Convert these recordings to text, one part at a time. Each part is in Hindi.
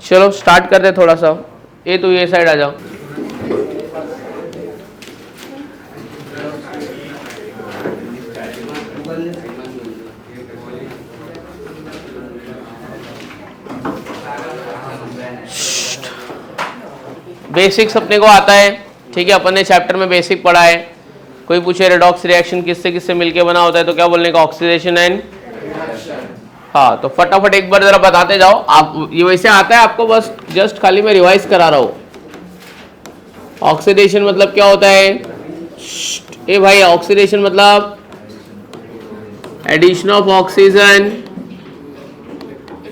चलो स्टार्ट करते थोड़ा सा। ये तो ये साइड आ जाओ। बेसिक्स अपने को आता है, ठीक है, अपन ने चैप्टर में बेसिक पढ़ा है। कोई पूछे रेडॉक्स रिएक्शन किससे किससे मिलके बना होता है तो क्या बोलने का, ऑक्सीडेशन एंड, हाँ, तो फटाफट एक बार जरा बताते जाओ आप। ये वैसे आता है आपको, बस जस्ट खाली मैं रिवाइज करा रहा हूँ। ऑक्सीडेशन मतलब क्या होता है? ए भाई, ऑक्सीडेशन मतलब एडिशन ऑफ ऑक्सीजन,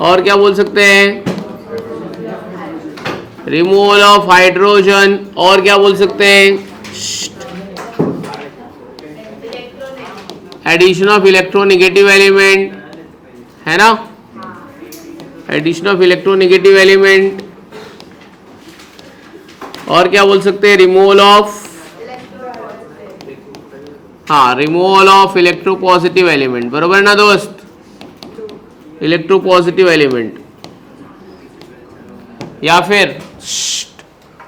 और क्या बोल सकते हैं, रिमूवल ऑफ हाइड्रोजन, और क्या बोल सकते हैं, एडिशन ऑफ इलेक्ट्रोनेगेटिव एलिमेंट, है ना, एडिशन ऑफ इलेक्ट्रोनेगेटिव एलिमेंट, और क्या बोल सकते हैं, रिमूवल ऑफ, हाँ, रिमूवल ऑफ इलेक्ट्रोपॉजिटिव एलिमेंट, बरोबर ना दोस्त, इलेक्ट्रोपॉजिटिव एलिमेंट। या फिर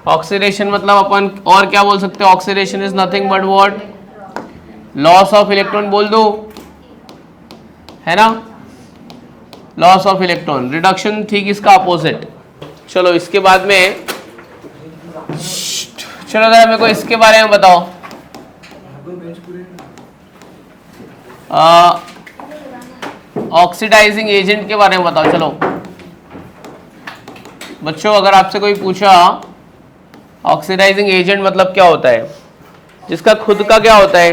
ऑक्सीडेशन मतलब अपन और क्या बोल सकते हैं, oxidation is nothing but what, loss of electron बोल दो, है ना, लॉस ऑफ इलेक्ट्रॉन। रिडक्शन ठीक इसका अपोजिट। चलो इसके बाद में, चलो जरा मेरे को इसके बारे में बताओ, ऑक्सीडाइजिंग एजेंट के बारे में बताओ। चलो बच्चों, अगर आपसे कोई पूछा ऑक्सीडाइजिंग एजेंट मतलब क्या होता है, जिसका खुद का क्या होता है,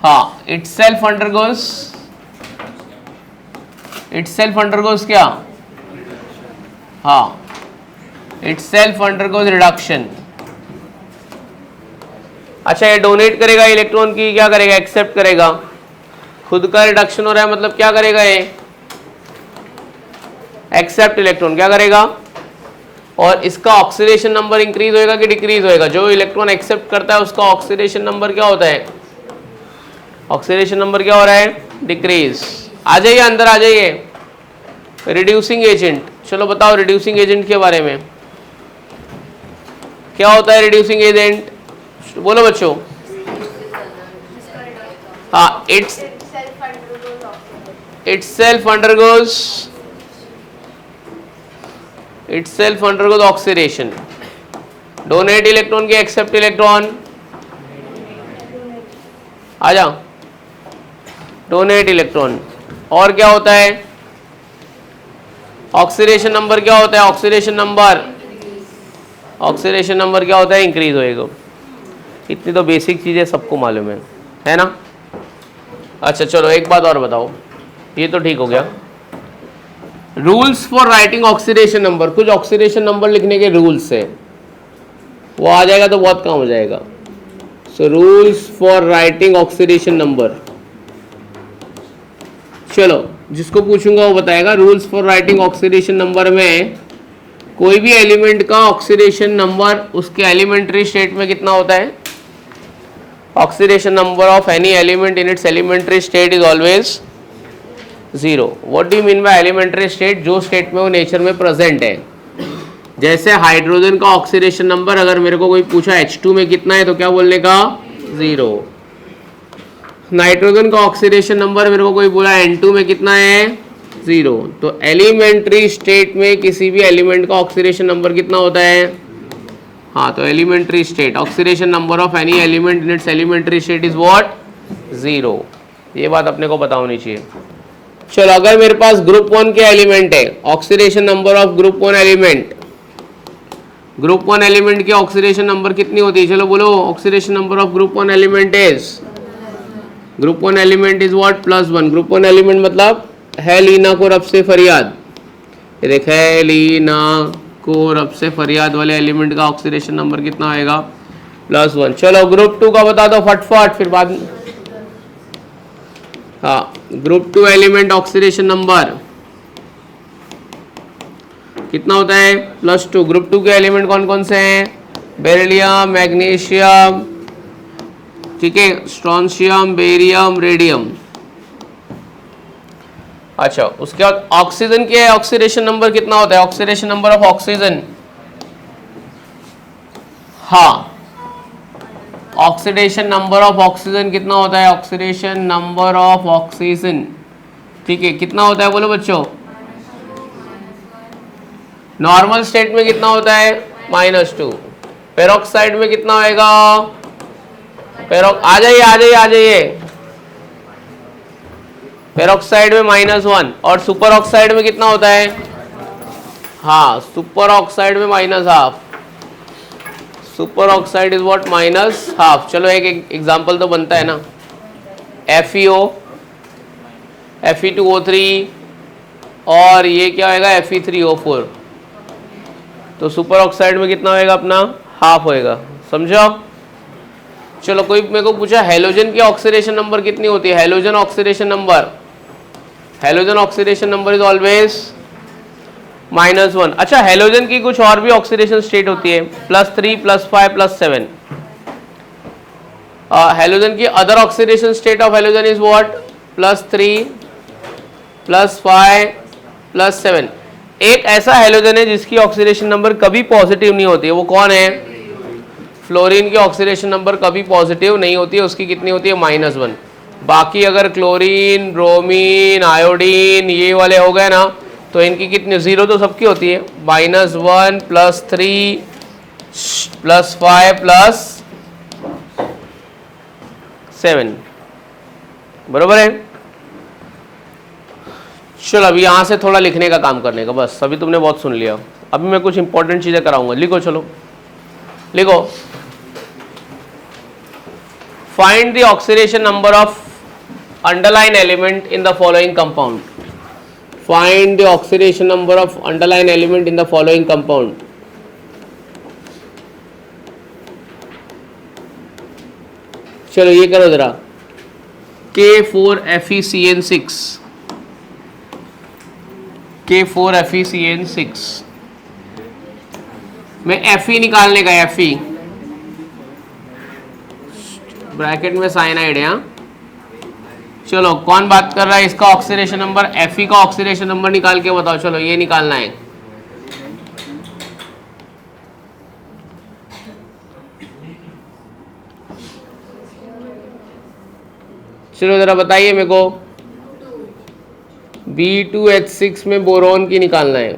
हाँ, इटसेल्फ अंडरगोस क्या, हाँ, इटसेल्फ अंडरगोस रिडक्शन। अच्छा, ये डोनेट करेगा इलेक्ट्रॉन की, क्या करेगा, एक्सेप्ट करेगा। खुद का रिडक्शन हो रहा है मतलब क्या करेगा, ये एक्सेप्ट इलेक्ट्रॉन, क्या करेगा, और इसका ऑक्सीडेशन नंबर इंक्रीज होएगा कि डिक्रीज होएगा। जो इलेक्ट्रॉन एक्सेप्ट करता है उसका ऑक्सीडेशन नंबर क्या होता है, ऑक्सीडेशन नंबर क्या हो रहा है, डिक्रीज। आ जाइए अंदर, आ जाइए। रिड्यूसिंग एजेंट, चलो बताओ रिड्यूसिंग एजेंट के बारे में क्या होता है। रिड्यूसिंग एजेंट बोलो बच्चों। हाँ, itself undergoes oxidation. Donate electron की, एक्सेप्ट इलेक्ट्रॉन, आ जाओ, डोनेट इलेक्ट्रॉन। और क्या होता है, ऑक्सीडेशन नंबर क्या होता है, ऑक्सीडेशन नंबर क्या होता है, इंक्रीज होएगा। इतनी तो बेसिक चीजें सबको मालूम है ना। अच्छा चलो एक बात और बताओ, ये तो ठीक हो गया। Rules for writing oxidation number, कुछ ऑक्सीडेशन नंबर लिखने के रूल्स है, वो आ जाएगा तो बहुत काम हो जाएगा। So rules for writing oxidation number, चलो जिसको पूछूंगा वो बताएगा। Rules for writing oxidation number में कोई भी एलिमेंट का ऑक्सीडेशन नंबर उसके एलिमेंट्री स्टेट में कितना होता है, oxidation number of any element in its elementary state is always 0। What do you mean by elementary state, जो स्टेट में वो नेचर में प्रेजेंट है। जैसे हाइड्रोजन का ऑक्सीडेशन नंबर अगर मेरे को कोई पूछा H2 में कितना है तो क्या बोलने का, 0। नाइट्रोजन का ऑक्सीडेशन नंबर मेरे को कोई बोला N2 में कितना है, 0। तो एलिमेंट्री स्टेट में किसी भी एलिमेंट का ऑक्सीडेशन नंबर कितना होता है, हाँ, तो elementary state oxidation number of any element in its elementary state is what, 0। ये बात अपने को पता होनी चाहिए। चलो अगर मेरे पास ग्रुप 1 के एलिमेंट है, oxidation number of group 1 element, group 1 element की ऑक्सीडेशन नंबर कितनी होती है, चलो बोलो। Oxidation number of group 1 element is, group 1 element is what, +1। Group 1 element मतलब है लीना को रब से फरियाद, ये देख, है लीना को रब से फरियाद वाले एलिमेंट का ऑक्सीडेशन नंबर कितना आएगा, +1। चलो ग्रुप 2 का बता दो फटफट, फिर बाद में, हाँ, ग्रुप 2 एलिमेंट ऑक्सीडेशन नंबर कितना होता है, +2। ग्रुप 2 के एलिमेंट कौन कौन से हैं, बेरिलियम, मैग्नीशियम, ठीक है, स्ट्रोंशियम, बेरियम, रेडियम। अच्छा, उसके बाद ऑक्सीजन के ऑक्सीडेशन नंबर कितना होता है? ऑक्सीडेशन नंबर ऑफ ऑक्सीजन, हाँ, ऑक्सीडेशन नंबर ऑफ ऑक्सीजन कितना होता है? ऑक्सीडेशन नंबर ऑफ ऑक्सीजन, ठीक है, कितना होता है बोलो बच्चों? नॉर्मल स्टेट में कितना होता है? -2। पेरोक्साइड में कितना होएगा? आ जाइए आ जाइए आ जाइए, पेरोक्साइड में -1। और सुपर ऑक्साइड में कितना होता है? हाँ, सुपर ऑक्साइड में -12। Super oxide is what? -12। चलो एक एग्जांपल तो बनता है ना, FeO, Fe2O3 और ये क्या होएगा? Fe3O4। तो सुपर ऑक्साइड में कितना होएगा अपना? हाफ होएगा, समझो? चलो, कोई मेरे को पूछा हेलोजन की ऑक्सीडेशन नंबर कितनी होती है? Halogen oxidation number, halogen oxidation number is always -1। अच्छा, हेलोजन की कुछ और भी ऑक्सीडेशन स्टेट होती है, +3, +5, +7। हेलोजन की other oxidation state of halogen is what? +3, +5, +7। एक ऐसा हेलोजन है जिसकी ऑक्सीडेशन नंबर कभी पॉजिटिव नहीं होती है, वो कौन है? फ्लोरीन की ऑक्सीडेशन नंबर कभी पॉजिटिव नहीं होती है, उसकी कितनी होती है? -1। बाकी अगर क्लोरीन, ब्रोमीन, आयोडीन ये वाले हो गए ना, तो इनकी कितनी? 0 तो सबकी होती है। -1, +3, +5, +7, बरोबर है? चलो, अभी यहाँ से थोड़ा लिखने का काम करने का, बस अभी तुमने बहुत सुन लिया, अभी मैं कुछ इंपॉर्टेंट चीज़ें कराऊंगा। लिखो, चलो लिखो, find the oxidation number of underline element in the following compound. Find the oxidation number of underline element in the following compound. चलो ये करो जरा, K4FeCN6, K4FeCN6 में Fe निकालने का, Fe ब्रैकेट में साइनाइड है। हाँ, चलो कौन बात कर रहा है? इसका ऑक्सीडेशन नंबर, Fe का ऑक्सीडेशन नंबर निकाल के बताओ। चलो ये निकालना है। चलो जरा बताइए मेरे को, B2H6 में बोरोन की निकालना है।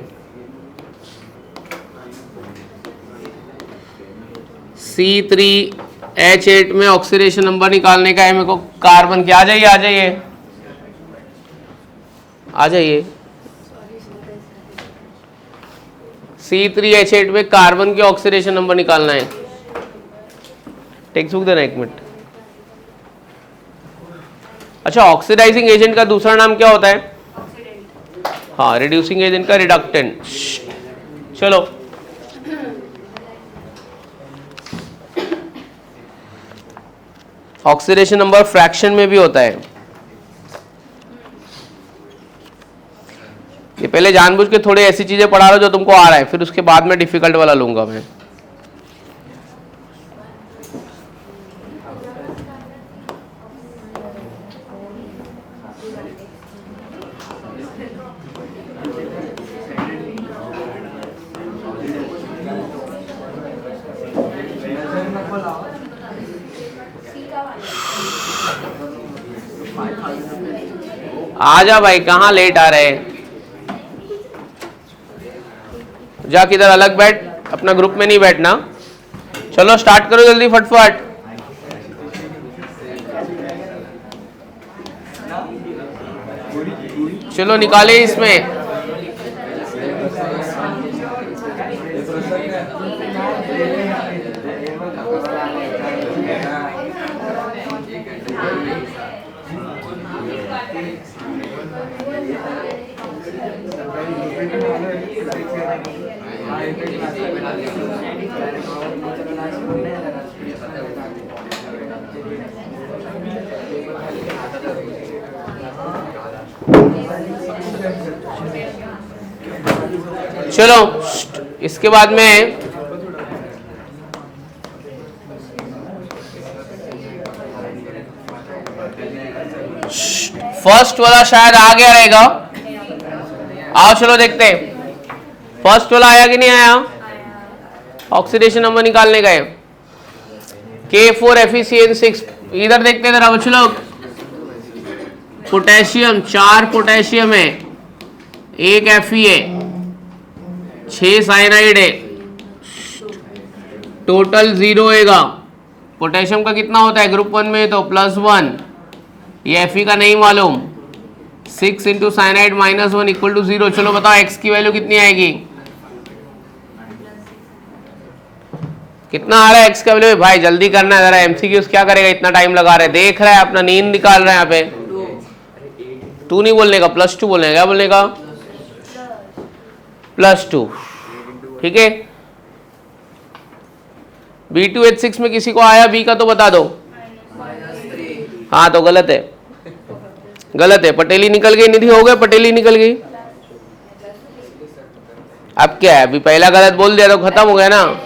C3H8 में ऑक्सीडेशन नंबर निकालने का है मेरे को कार्बन की। आ जाइए आ जाइए आ जाइए, C3H8 में कार्बन के ऑक्सीडेशन नंबर निकालना है। टेक्स्ट बुक देना 1 मिनट। अच्छा, ऑक्सीडाइजिंग एजेंट का दूसरा नाम क्या होता है? हाँ, रिड्यूसिंग एजेंट का रिडक्टेंट। चलो ऑक्सीडेशन नंबर फ्रैक्शन में भी होता है। ये पहले जानबूझ के थोड़ी ऐसी चीजें पढ़ा रहा हूं जो तुमको आ रहा है, फिर उसके बाद में डिफिकल्ट वाला लूंगा मैं। आजा भाई, कहाँ लेट आ रहे हैं? जा किधर अलग बैठ, अपना ग्रुप में नहीं बैठना। चलो स्टार्ट करो जल्दी फटफट। चलो निकाले इसमें। चलो इसके बाद में फर्स्ट वाला शायद आ गया रहेगा। आओ चलो देखते हैं फर्स्ट वाला आया कि नहीं आया। ऑक्सीडेशन नंबर निकालने गए K4FeCN6। इधर देखते हैं जरा बच्चों लोग, पोटेशियम 4 पोटेशियम है, 1 Fe है, 6 साइनाइड है, टोटल 0 होएगा। पोटेशियम का कितना होता है ग्रुप 1 में तो +1, ये Fe का नहीं मालूम, 6 इंटू साइनाइड -1 इक्वल टू 0। चलो बताओ x की वैल्यू कितनी आएगी, कितना आ रहा है x का वैल्यू। भाई जल्दी करना है जरा, MCQs क्या करेगा, इतना टाइम लगा रहे, देख रहा है अपना नींद निकाल रहा है यहाँ पे। 2 नहीं बोलने का, +2 बोलने का। क्या बोलने का, +2। ठीक है, B2H6 में किसी को आया B का तो बता दो। हाँ तो गलत है, गलत है। पटेली निकल गई, निधि हो गए, पटेली निकल गई। अब क्या है, अभी पहला गलत बोल दिया तो खत्म हो गया ना।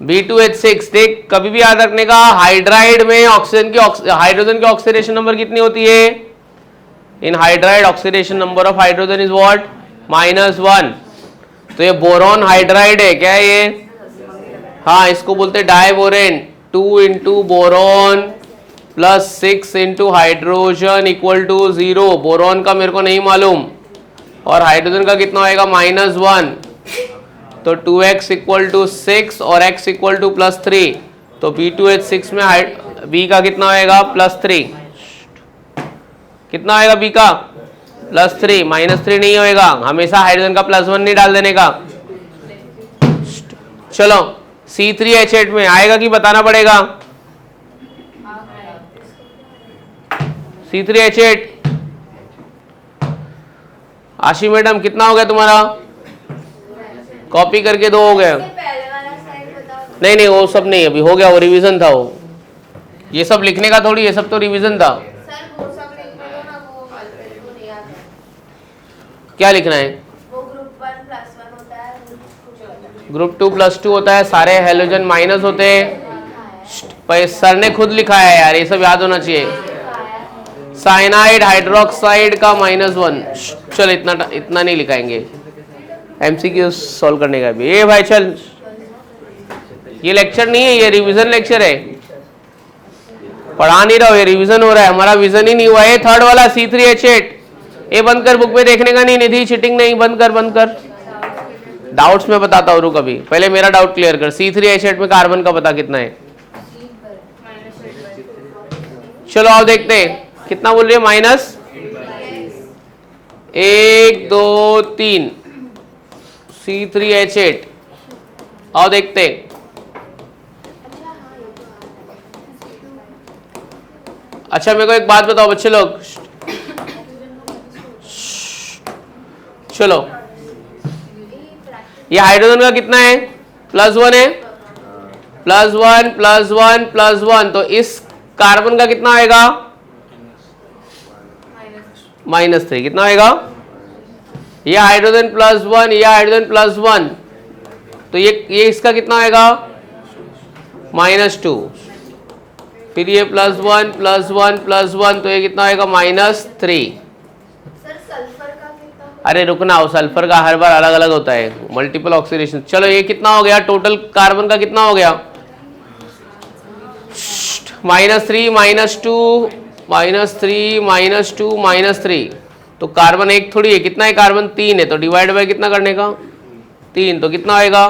B2H6 देख, कभी भी याद रखने का, हाइड्राइड में ऑक्सीजन की हाइड्रोजन की ऑक्सीडेशन नंबर कितनी होती है। In hydride oxidation number of hydrogen is what, -1। तो ये बोरॉन हाइड्राइड है, क्या है ये, हाँ इसको बोलते diborane. 2 into boron +6 into hydrogen equal to 0। Boron का मेरे को नहीं मालूम, और हाइड्रोजन का कितना होएगा -1, तो 2x इक्वल टू 6 और x इक्वल टू +3। तो B2H6 में B का कितना होएगा, +3। कितना होएगा B का, +3। -3 नहीं होएगा, हमेशा हाइड्रोजन का +1 नहीं डाल देने का। चलो C3H8 में आएगा कि बताना पड़ेगा। C3H8 आशी मैडम कितना हो गया तुम्हारा, कॉपी करके 2 हो गया। नहीं नहीं वो सब नहीं, अभी हो गया, वो रिवीजन था। वो ये सब लिखने का थोड़ी, ये सब तो रिवीजन था। क्या लिखना है, ग्रुप 2 +2 होता है, सारे हेलोजन माइनस होते हैं। सर ने खुद लिखा है यार, ये सब याद होना चाहिए। साइनाइड हाइड्रोक्साइड का -1। चल इतना नहीं लिखाएंगे, MCQ सॉल्व करने का भी। ये भाई चल, ये लेक्चर नहीं है, ये रिवीजन लेक्चर है, पढ़ा नहीं रहा हूं, ये रिवीजन हो रहा है, हमारा विजन ही नहीं हुआ है। थर्ड वाला C3H8, ये बंद कर, बुक में देखने का नहीं, निधि चीटिंग नहीं, बंद कर बंद कर। डाउट्स में बताता हूँ, रुक अभी पहले मेरा डाउट क्लियर कर। C3H8 में कार्बन का पता कितना है, चलो आओ देखते हैं कितना बोल रही है, -1 2 3 C3H8। आओ देखते हैं, अच्छा मेरे को एक बात बताओ बच्चे लोग, चलो ये हाइड्रोजन का कितना है, +1 है, +1 +1 +1, तो इस कार्बन का कितना आएगा, -3। कितना आएगा, ये हाइड्रोजन +1, ये हाइड्रोजन +1, तो ये इसका कितना आएगा, -2। फिर ये +1 +1 +1, तो ये कितना आएगा, -3। अरे रुकना, हो सल्फर का हर बार अलग अलग होता है, मल्टीपल ऑक्सीडेशन। चलो ये कितना हो गया, टोटल कार्बन का कितना हो गया, -3 -2 -3 -2 -3। तो कार्बन एक थोड़ी है, कितना है कार्बन, 3 है, तो डिवाइड बाय कितना करने का, 3, तो कितना आएगा,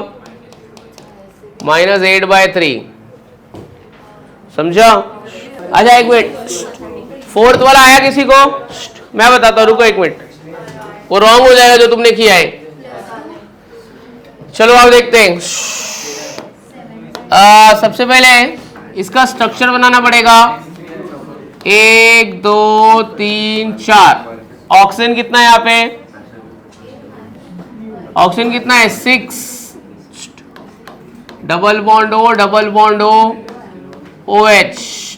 -8/3। समझा। अच्छा एक मिनट, फोर्थ वाला आया किसी को, मैं बताता हूँ, रुको एक मिनट, वो रॉन्ग हो जाएगा जो तुमने किया है। चलो आप देखते हैं, सबसे पहले इसका स्ट्रक्चर बनाना पड़ेगा। 1 2 3 4। ऑक्सीजन कितना है यहाँ पे, ऑक्सीजन कितना है, 6। Double bond O double bond O OH,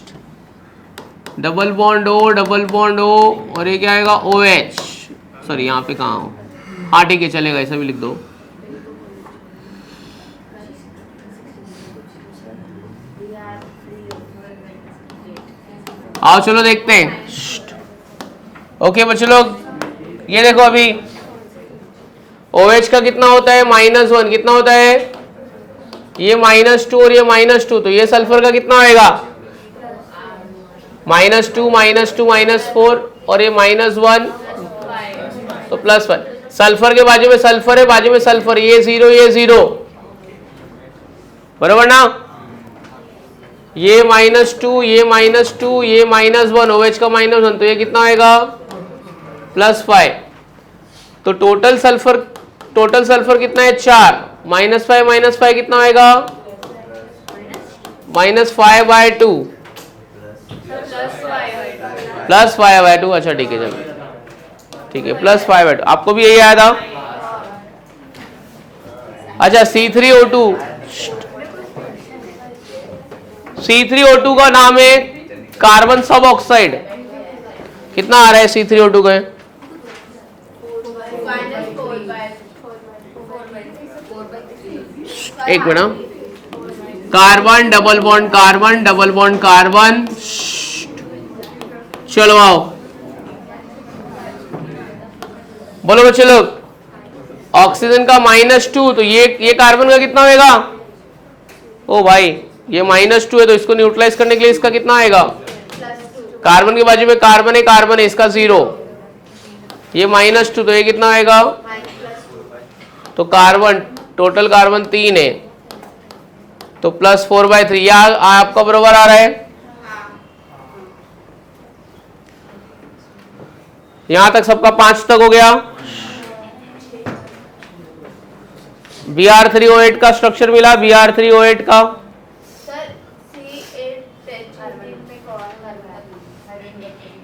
double bond O double bond O, और ये क्या आएगा, OH। सॉरी यहाँ पे कहाँ हो, हाँ ठीक है चलेगा, ऐसा भी लिख दो। आओ चलो देखते हैं। ओके बच्चे लोग, ये देखो अभी OH का कितना होता है -1, कितना होता है ये -2 और ये -2, तो ये सल्फर का कितना होएगा -2 -2 -4 और ये -1 तो +1। सल्फर के बाजू में सल्फर है, बाजू में सल्फर, ये 0 ये 0, बराबर ना। ये -2 ये -2 ये -1, OH का -1, तो ये कितना होएगा +5। तो टोटल सल्फर कितना है 4, -5 कितना होएगा -5/2 +5/2। अच्छा ठीक है, चलो ठीक है, +5/2। आपको भी यही आया था। अच्छा C3O2 का नाम है कार्बन सब ऑक्साइड। कितना आ रहा है C3O2 का? एक minute, carbon double bond carbon double bond carbon, चलो आओ बोलो बच्चे लोग। ऑक्सीजन का -2, तो ये कार्बन का कितना होएगा? ओ भाई ये -2 है, तो इसको न्यूट्रलाइज करने के लिए इसका कितना आएगा? कार्बन के बाजू में कार्बन है इसका 0, ये -2, तो ये कितना आएगा? तो कार्बन टोटल कार्बन 3 है, तो +4/3, या आपका बराबर आ रहा है। यहां तक सबका 5 तक हो गया। Br3O8 का स्ट्रक्चर मिला, Br3O8 का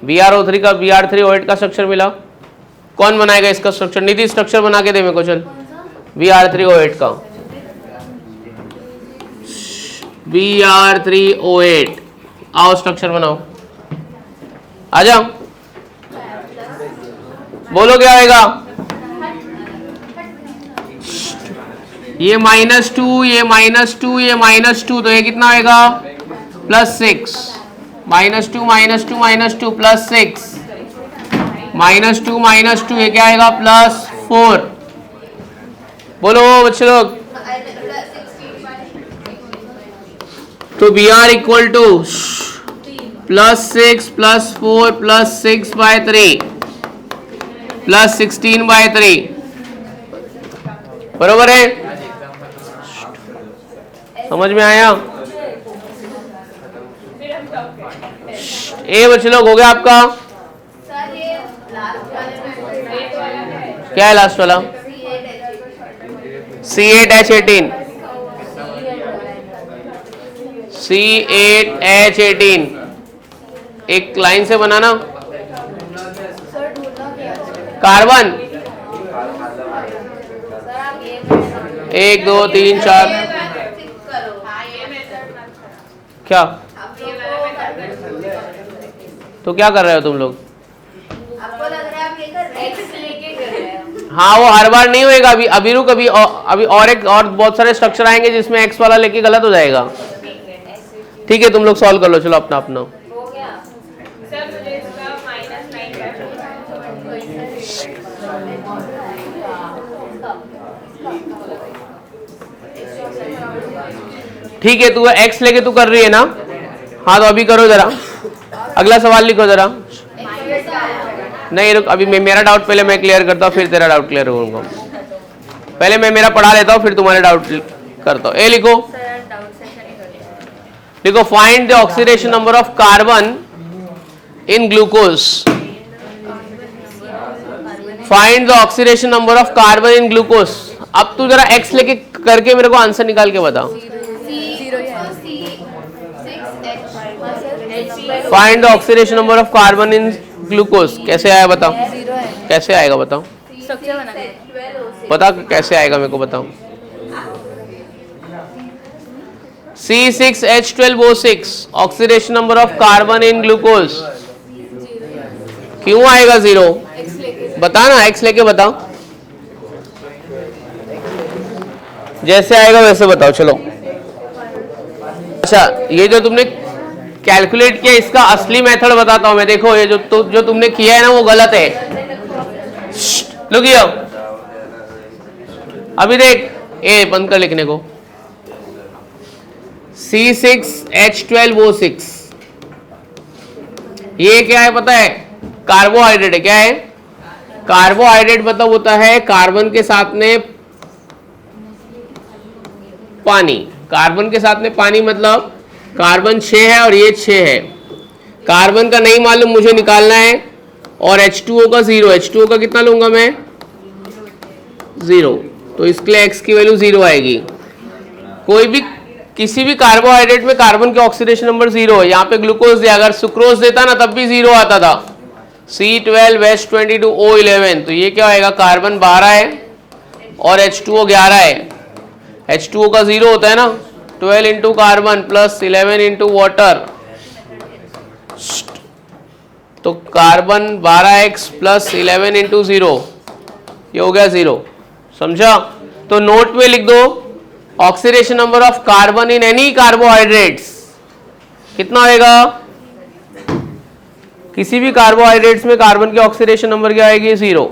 Br3O8 का स्ट्रक्चर मिला। कौन बनाएगा इसका स्ट्रक्चर? निधि स्ट्रक्चर बना के दे मेरे को, चल। Br3O8 का Br3O8 आओ स्ट्रक्चर बनाओ, आ जाओ, बोलो क्या आएगा? ये -2 ये -2 ये -2, तो ये कितना आएगा +6, -2 -2 -2 +6, -2 -2 ये क्या आएगा +4। बोलो बच्चे लोग। तो Br इक्वल टू +6 +4 +6/3 +16/3, बरोबर है? समझ में आया? ए बच्चे लोग हो गया आपका? क्या है लास्ट वाला? C8H18 C8H18 एक लाइन से बनाना। कार्बन 1 2 3 4, क्या? तो क्या कर रहे हो तुम लोग? आपको लग रहा है आप ये कर रहे हैं? हाँ वो हर बार नहीं होएगा। अभी रुक, अभी और बहुत सारे स्ट्रक्चर आएंगे जिसमें एक्स वाला लेके गलत हो जाएगा। ठीक है तुम लोग सॉल्व कर लो, चलो अपना अपना। ठीक है, तू एक्स लेके तू कर रही है ना? हाँ तो अभी करो जरा, अगला सवाल लिखो जरा। नहीं रुक, अभी मेरा डाउट पहले मैं क्लियर करता हूँ, फिर तेरा डाउट क्लियर होगा। पहले मैं मेरा पढ़ा लेता हूँ, फिर तुम्हारे डाउट करता हूँ। ए लिखो, देखो find the oxidation number of carbon in glucose. Find the oxidation number of carbon in glucose. अब तू जरा एक्स लेके करके मेरे को आंसर निकाल के बता। Find the oxidation number of carbon in glucose. कैसे आया बताओ? कैसे आएगा बताओ? पता कैसे आएगा मेरे को बताओ? C6H12O6 oxidation number of carbon in glucose. क्यों आएगा 0? बता ना, एक्स लेके बताओ। जैसे आएगा वैसे बताओ, चलो। अच्छा ये जो तुमने कैलकुलेट किया, इसका असली मेथड बताता हूं मैं। देखो ये जो तुमने किया है ना वो गलत है। लुक हियर, अभी देख, ए बंद कर लिखने को, C6H12O6, ये क्या है पता है? कार्बोहाइड्रेट है। क्या है? कार्बोहाइड्रेट मतलब होता है कार्बन के साथ में पानी। कार्बन के साथ में पानी मतलब कार्बन 6 है और ये 6 है। कार्बन का नहीं मालूम, मुझे निकालना है, और H2O का 0। H2O का कितना लूंगा मैं? 0। तो इसके लिए x की वैल्यू 0 आएगी। कोई भी किसी भी कार्बोहाइड्रेट में कार्बन के ऑक्सीडेशन नंबर 0 है। यहाँ पे ग्लूकोज दिया, अगर सुक्रोज देता ना तब भी 0 आता था। C12H22O11, तो ये क्या आएगा? कार्बन 12 है और H2O 11 है। H2O का 0 होता है ना, 12 into carbon plus 11 into water, तो कार्बन 12x प्लस 11 इंटू 0, ये हो गया 0। समझा? तो नोट में लिख दो, oxidation number of carbon in any carbohydrates कितना होएगा? किसी भी कार्बोहाइड्रेट्स में कार्बन की ऑक्सीडेशन नंबर क्या आएगी? 0।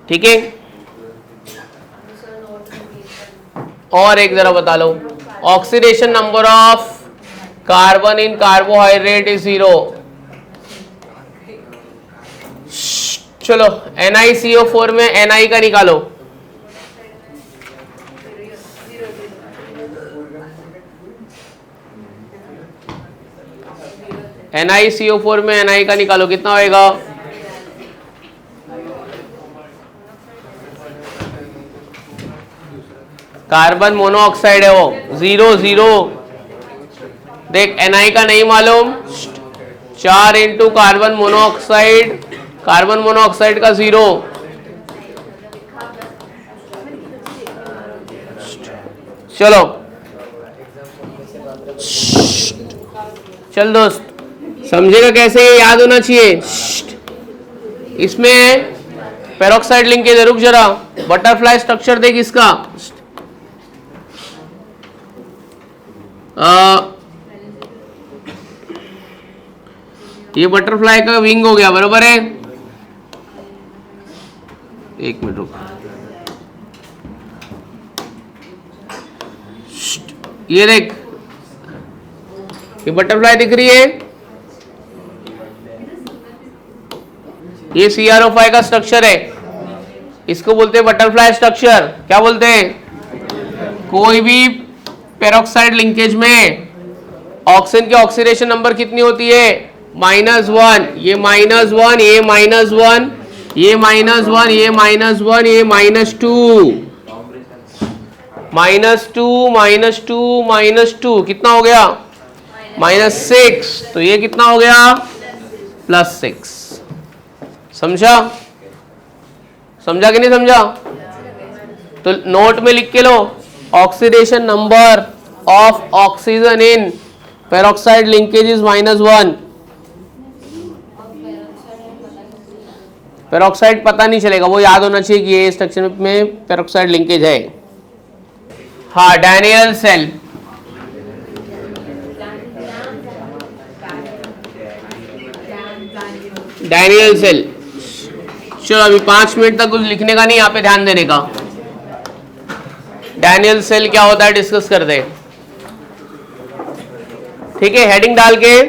ठीक है? और एक जरा बता लो, oxidation number of carbon in carbohydrate is 0। चलो NiCO4 में Ni का निकालो। NiCO4 में Ni का निकालो, कितना होएगा? कार्बन मोनोऑक्साइड है वो, 0 0। देख Ni का नहीं मालूम, 4 into carbon monoxide, carbon monoxide का 0। चलो चल दोस्त, समझेगा कैसे? ये याद होना चाहिए। इसमें पेरोक्साइड लिंकेज है, रुक जरा, बटरफ्लाई स्ट्रक्चर देख इसका। ये बटरफ्लाई का विंग हो गया, बरोबर है? एक मिनट रुक, ये देख, ये बटरफ्लाई दिख रही है, ये CrO5 का स्ट्रक्चर है, इसको बोलते हैं बटरफ्लाई स्ट्रक्चर। क्या बोलते हैं? कोई भी पेरोक्साइड लिंकेज में ऑक्सीजन की ऑक्सीडेशन नंबर कितनी होती है? -1। ये -1, ये -1, ये -1, ये -1, ये -2, -2, -2, कितना हो गया? -6। तो ये कितना हो गया? +6। समझा? समझा कि नहीं समझा? तो नोट में लिख के लो, oxidation number of oxygen in peroxide linkage is -1। Peroxide पता नहीं चलेगा, वो याद होना चाहिए कि ये स्ट्रक्चर में पेरोक्साइड लिंकेज है। हाँ, डैनियल सेल, डैनियल सेल। चलो अभी 5 मिनट तक कुछ लिखने का नहीं, यहाँ पे ध्यान देने का। डैनियल सेल क्या होता है डिस्कस करते हैं, ठीक है? हेडिंग डाल के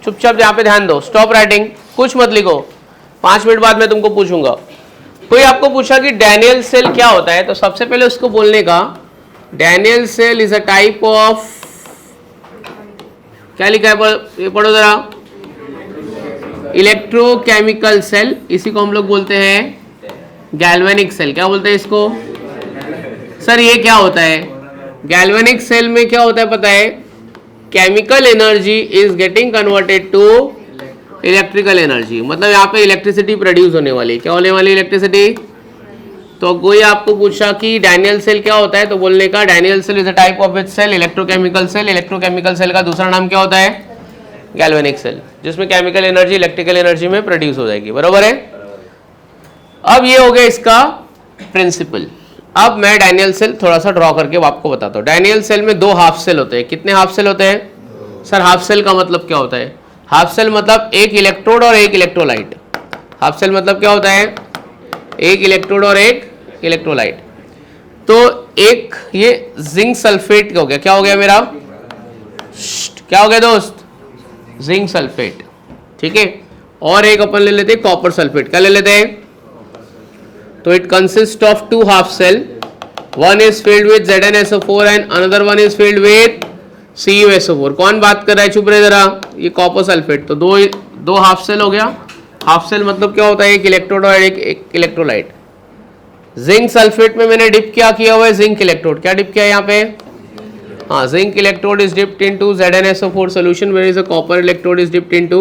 चुपचाप यहाँ पे ध्यान दो, स्टॉप राइटिंग, कुछ मत लिखो। 5 मिनट बाद मैं तुमको पूछूंगा। कोई आपको पूछा कि डैनियल सेल क्या होता है, तो सबसे पहले उसको बोलने का, Daniel cell is a type of, क्या लिखा है ये पढ़ो जरा, इलेक्ट्रोकेमिकल सेल। इसी को हम लोग बोलते हैं गैल्वेनिक सेल। क्या बोलते हैं इसको? सर ये क्या होता है? गैल्वेनिक सेल में क्या होता है पता है? Chemical energy is getting converted to electrical energy. मतलब यहाँ पे इलेक्ट्रिसिटी प्रोड्यूस होने वाली। क्या होने वाली? इलेक्ट्रिसिटी। तो कोई आपको पूछा कि डैनियल सेल क्या होता है, तो बोलने का Daniel cell is a type of which cell? Electrochemical cell. Electrochemical cell का दूसरा नाम क्या होता है? गैल्वेनिक सेल, जिसमें केमिकल एनर्जी इलेक्ट्रिकल एनर्जी में प्रोड्यूस हो जाएगी। बरोबर है? अब ये हो गया इसका प्रिंसिपल। अब मैं डैनियल सेल थोड़ा सा ड्रॉ करके आपको बताता हूँ। डैनियल सेल में 2 हाफ सेल होते हैं। कितने हाफ सेल होते हैं? सर हाफ सेल का मतलब क्या होता है? हाफ सेल मतलब एक इलेक्ट्रोड और एक इलेक्ट्रोलाइट। हाफ सेल मतलब क्या होता है? एक इलेक्ट्रोड और एक इलेक्ट्रोलाइट। तो एक ये जिंक सल्फेट हो गया, क्या हो गया मेरा? क्या हो गया दोस्त? जिंक सल्फेट, ठीक है। और एक अपन ले लेते हैं कॉपर सल्फेट, क्या ले लेते हैं? तो it consist of two half cell, one is filled with ZnSO4 and another one is filled with CuSO4। कौन बात कर रहा है? चुप रहे जरा। ये कॉपर सल्फेट। तो दो हाफ सेल हो गया। हाफ सेल मतलब क्या होता है? एक इलेक्ट्रोड और एक इलेक्ट्रोलाइट। जिंक सल्फेट में मैंने डिप क्या किया हुआ है? Zinc electrode. क्या डिप किया है यहाँ पे? हाँ, zinc electrode is dipped into ZnSO4 solution where is a copper electrode is dipped into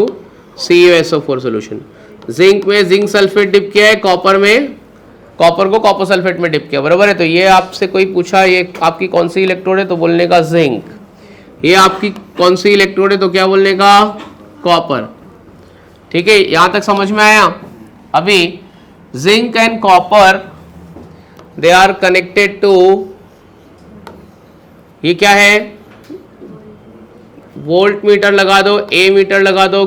CuSO4 solution. Zinc में जिंक सल्फेट डिप किया है, कॉपर में कॉपर को कॉपर सल्फेट में डिप किया, बराबर है। तो ये आपसे कोई पूछा ये आपकी कौन सी इलेक्ट्रोड है, तो बोलने का जिंक। ये आपकी कौन सी इलेक्ट्रोड है, तो क्या बोलने का? कॉपर। ठीक है, यहां तक समझ में आया? अभी zinc and copper they are connected to, ये क्या है? वोल्ट मीटर लगा दो, ए मीटर लगा दो,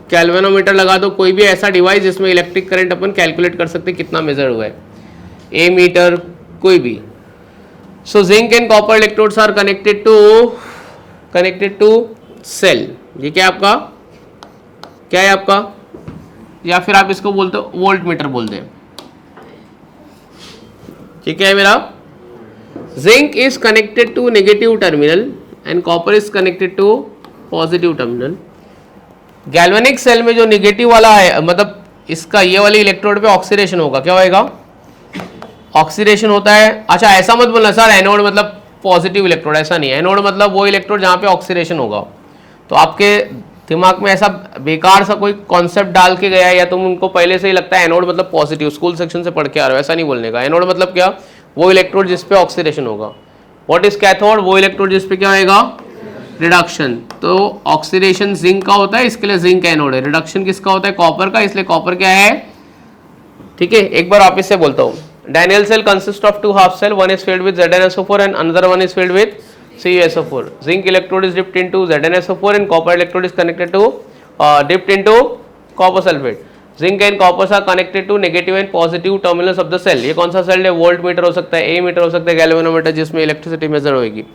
कैल्वेनोमीटर लगा दो, कोई भी ऐसा डिवाइस जिसमें इलेक्ट्रिक करंट अपन कैलकुलेट कर सकते कितना मेजर हुआ है, ए मीटर कोई भी। So zinc and copper electrodes are connected to cell. ये क्या आपका? क्या है आपका? या फिर आप इसको बोलते हो वोल्ट मीटर बोलते हैं। ये क्या है मेरा? Zinc is connected to negative terminal and copper is connected to positive terminal. Galvanic cell में जो नेगेटिव वाला है, मतलब इसका ये वाली इलेक्ट्रोड पे ऑक्सीडेशन होगा, क्या होएगा? ऑक्सीडेशन होता है। अच्छा, ऐसा मत बोलना सर एनोड मतलब पॉजिटिव इलेक्ट्रोड, ऐसा नहीं है। एनोड मतलब वो इलेक्ट्रोड जहाँ पे ऑक्सीडेशन होगा। तो आपके दिमाग में ऐसा बेकार सा कोई कॉन्सेप्ट डाल के गया है, या तुम उनको पहले से ही लगता है एनोड मतलब पॉजिटिव, स्कूल सेक्शन से पढ़ के आ रहे हो, ऐसा नहीं बोलने का। एनोड मतलब क्या? वो इलेक्ट्रोड जिसपे ऑक्सीडेशन होगा। What is cathode? वो इलेक्ट्रोड जिसपे क्या होगा? रिडक्शन। तो ऑक्सीडेशन जिंक का होता है, इसके लिए जिंक एनोड है। रिडक्शन किसका होता है? कॉपर का, इसलिए कॉपर क्या है? ठीक है, एक बार वापस से बोलता हूँ। Daniell cell consists of two half cell, one is filled with ZnSO4 and another one is filled with CuSO4. Zinc electrode is dipped into ZnSO4 and copper electrode is connected to dipped into copper sulfate. Zinc and copper are connected to negative and positive terminals of the cell. ये कौन सा सेल है? वोल्ट मीटर हो सकता है, ए मीटर हो सकता है, गैल्वेनोमीटर जिसमें इलेक्ट्रिसिटी मेजर होगी।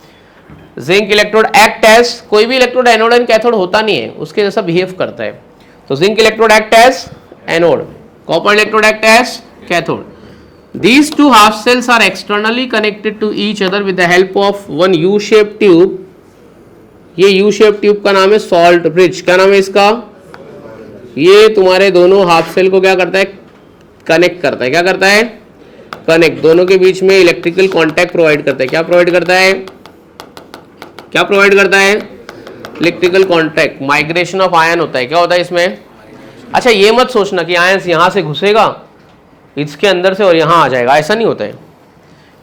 जिंक इलेक्ट्रोड एक्ट एज, कोई भी इलेक्ट्रोड एनोड एंड कैथोड होता नहीं है, उसके जैसा बिहेव करता है। तो zinc electrode act as anode, copper electrode act as cathode. These two half cells are externally connected to each other with the help of one U-shaped tube. ये U-shaped tube का नाम है salt bridge। क्या नाम है इसका? ये तुम्हारे दोनों हाफ सेल को क्या करता है? कनेक्ट करता है। क्या करता है? कनेक्ट। दोनों के बीच में इलेक्ट्रिकल कॉन्टैक्ट प्रोवाइड करता है। क्या प्रोवाइड करता है? क्या प्रोवाइड करता है? Electrical contact. Migration of ion होता है। क्या होता है इसमें? अच्छा, ये मत सोचना कि आयन यहाँ से घुसेगा इसके अंदर से और यहाँ आ जाएगा, ऐसा नहीं होता है।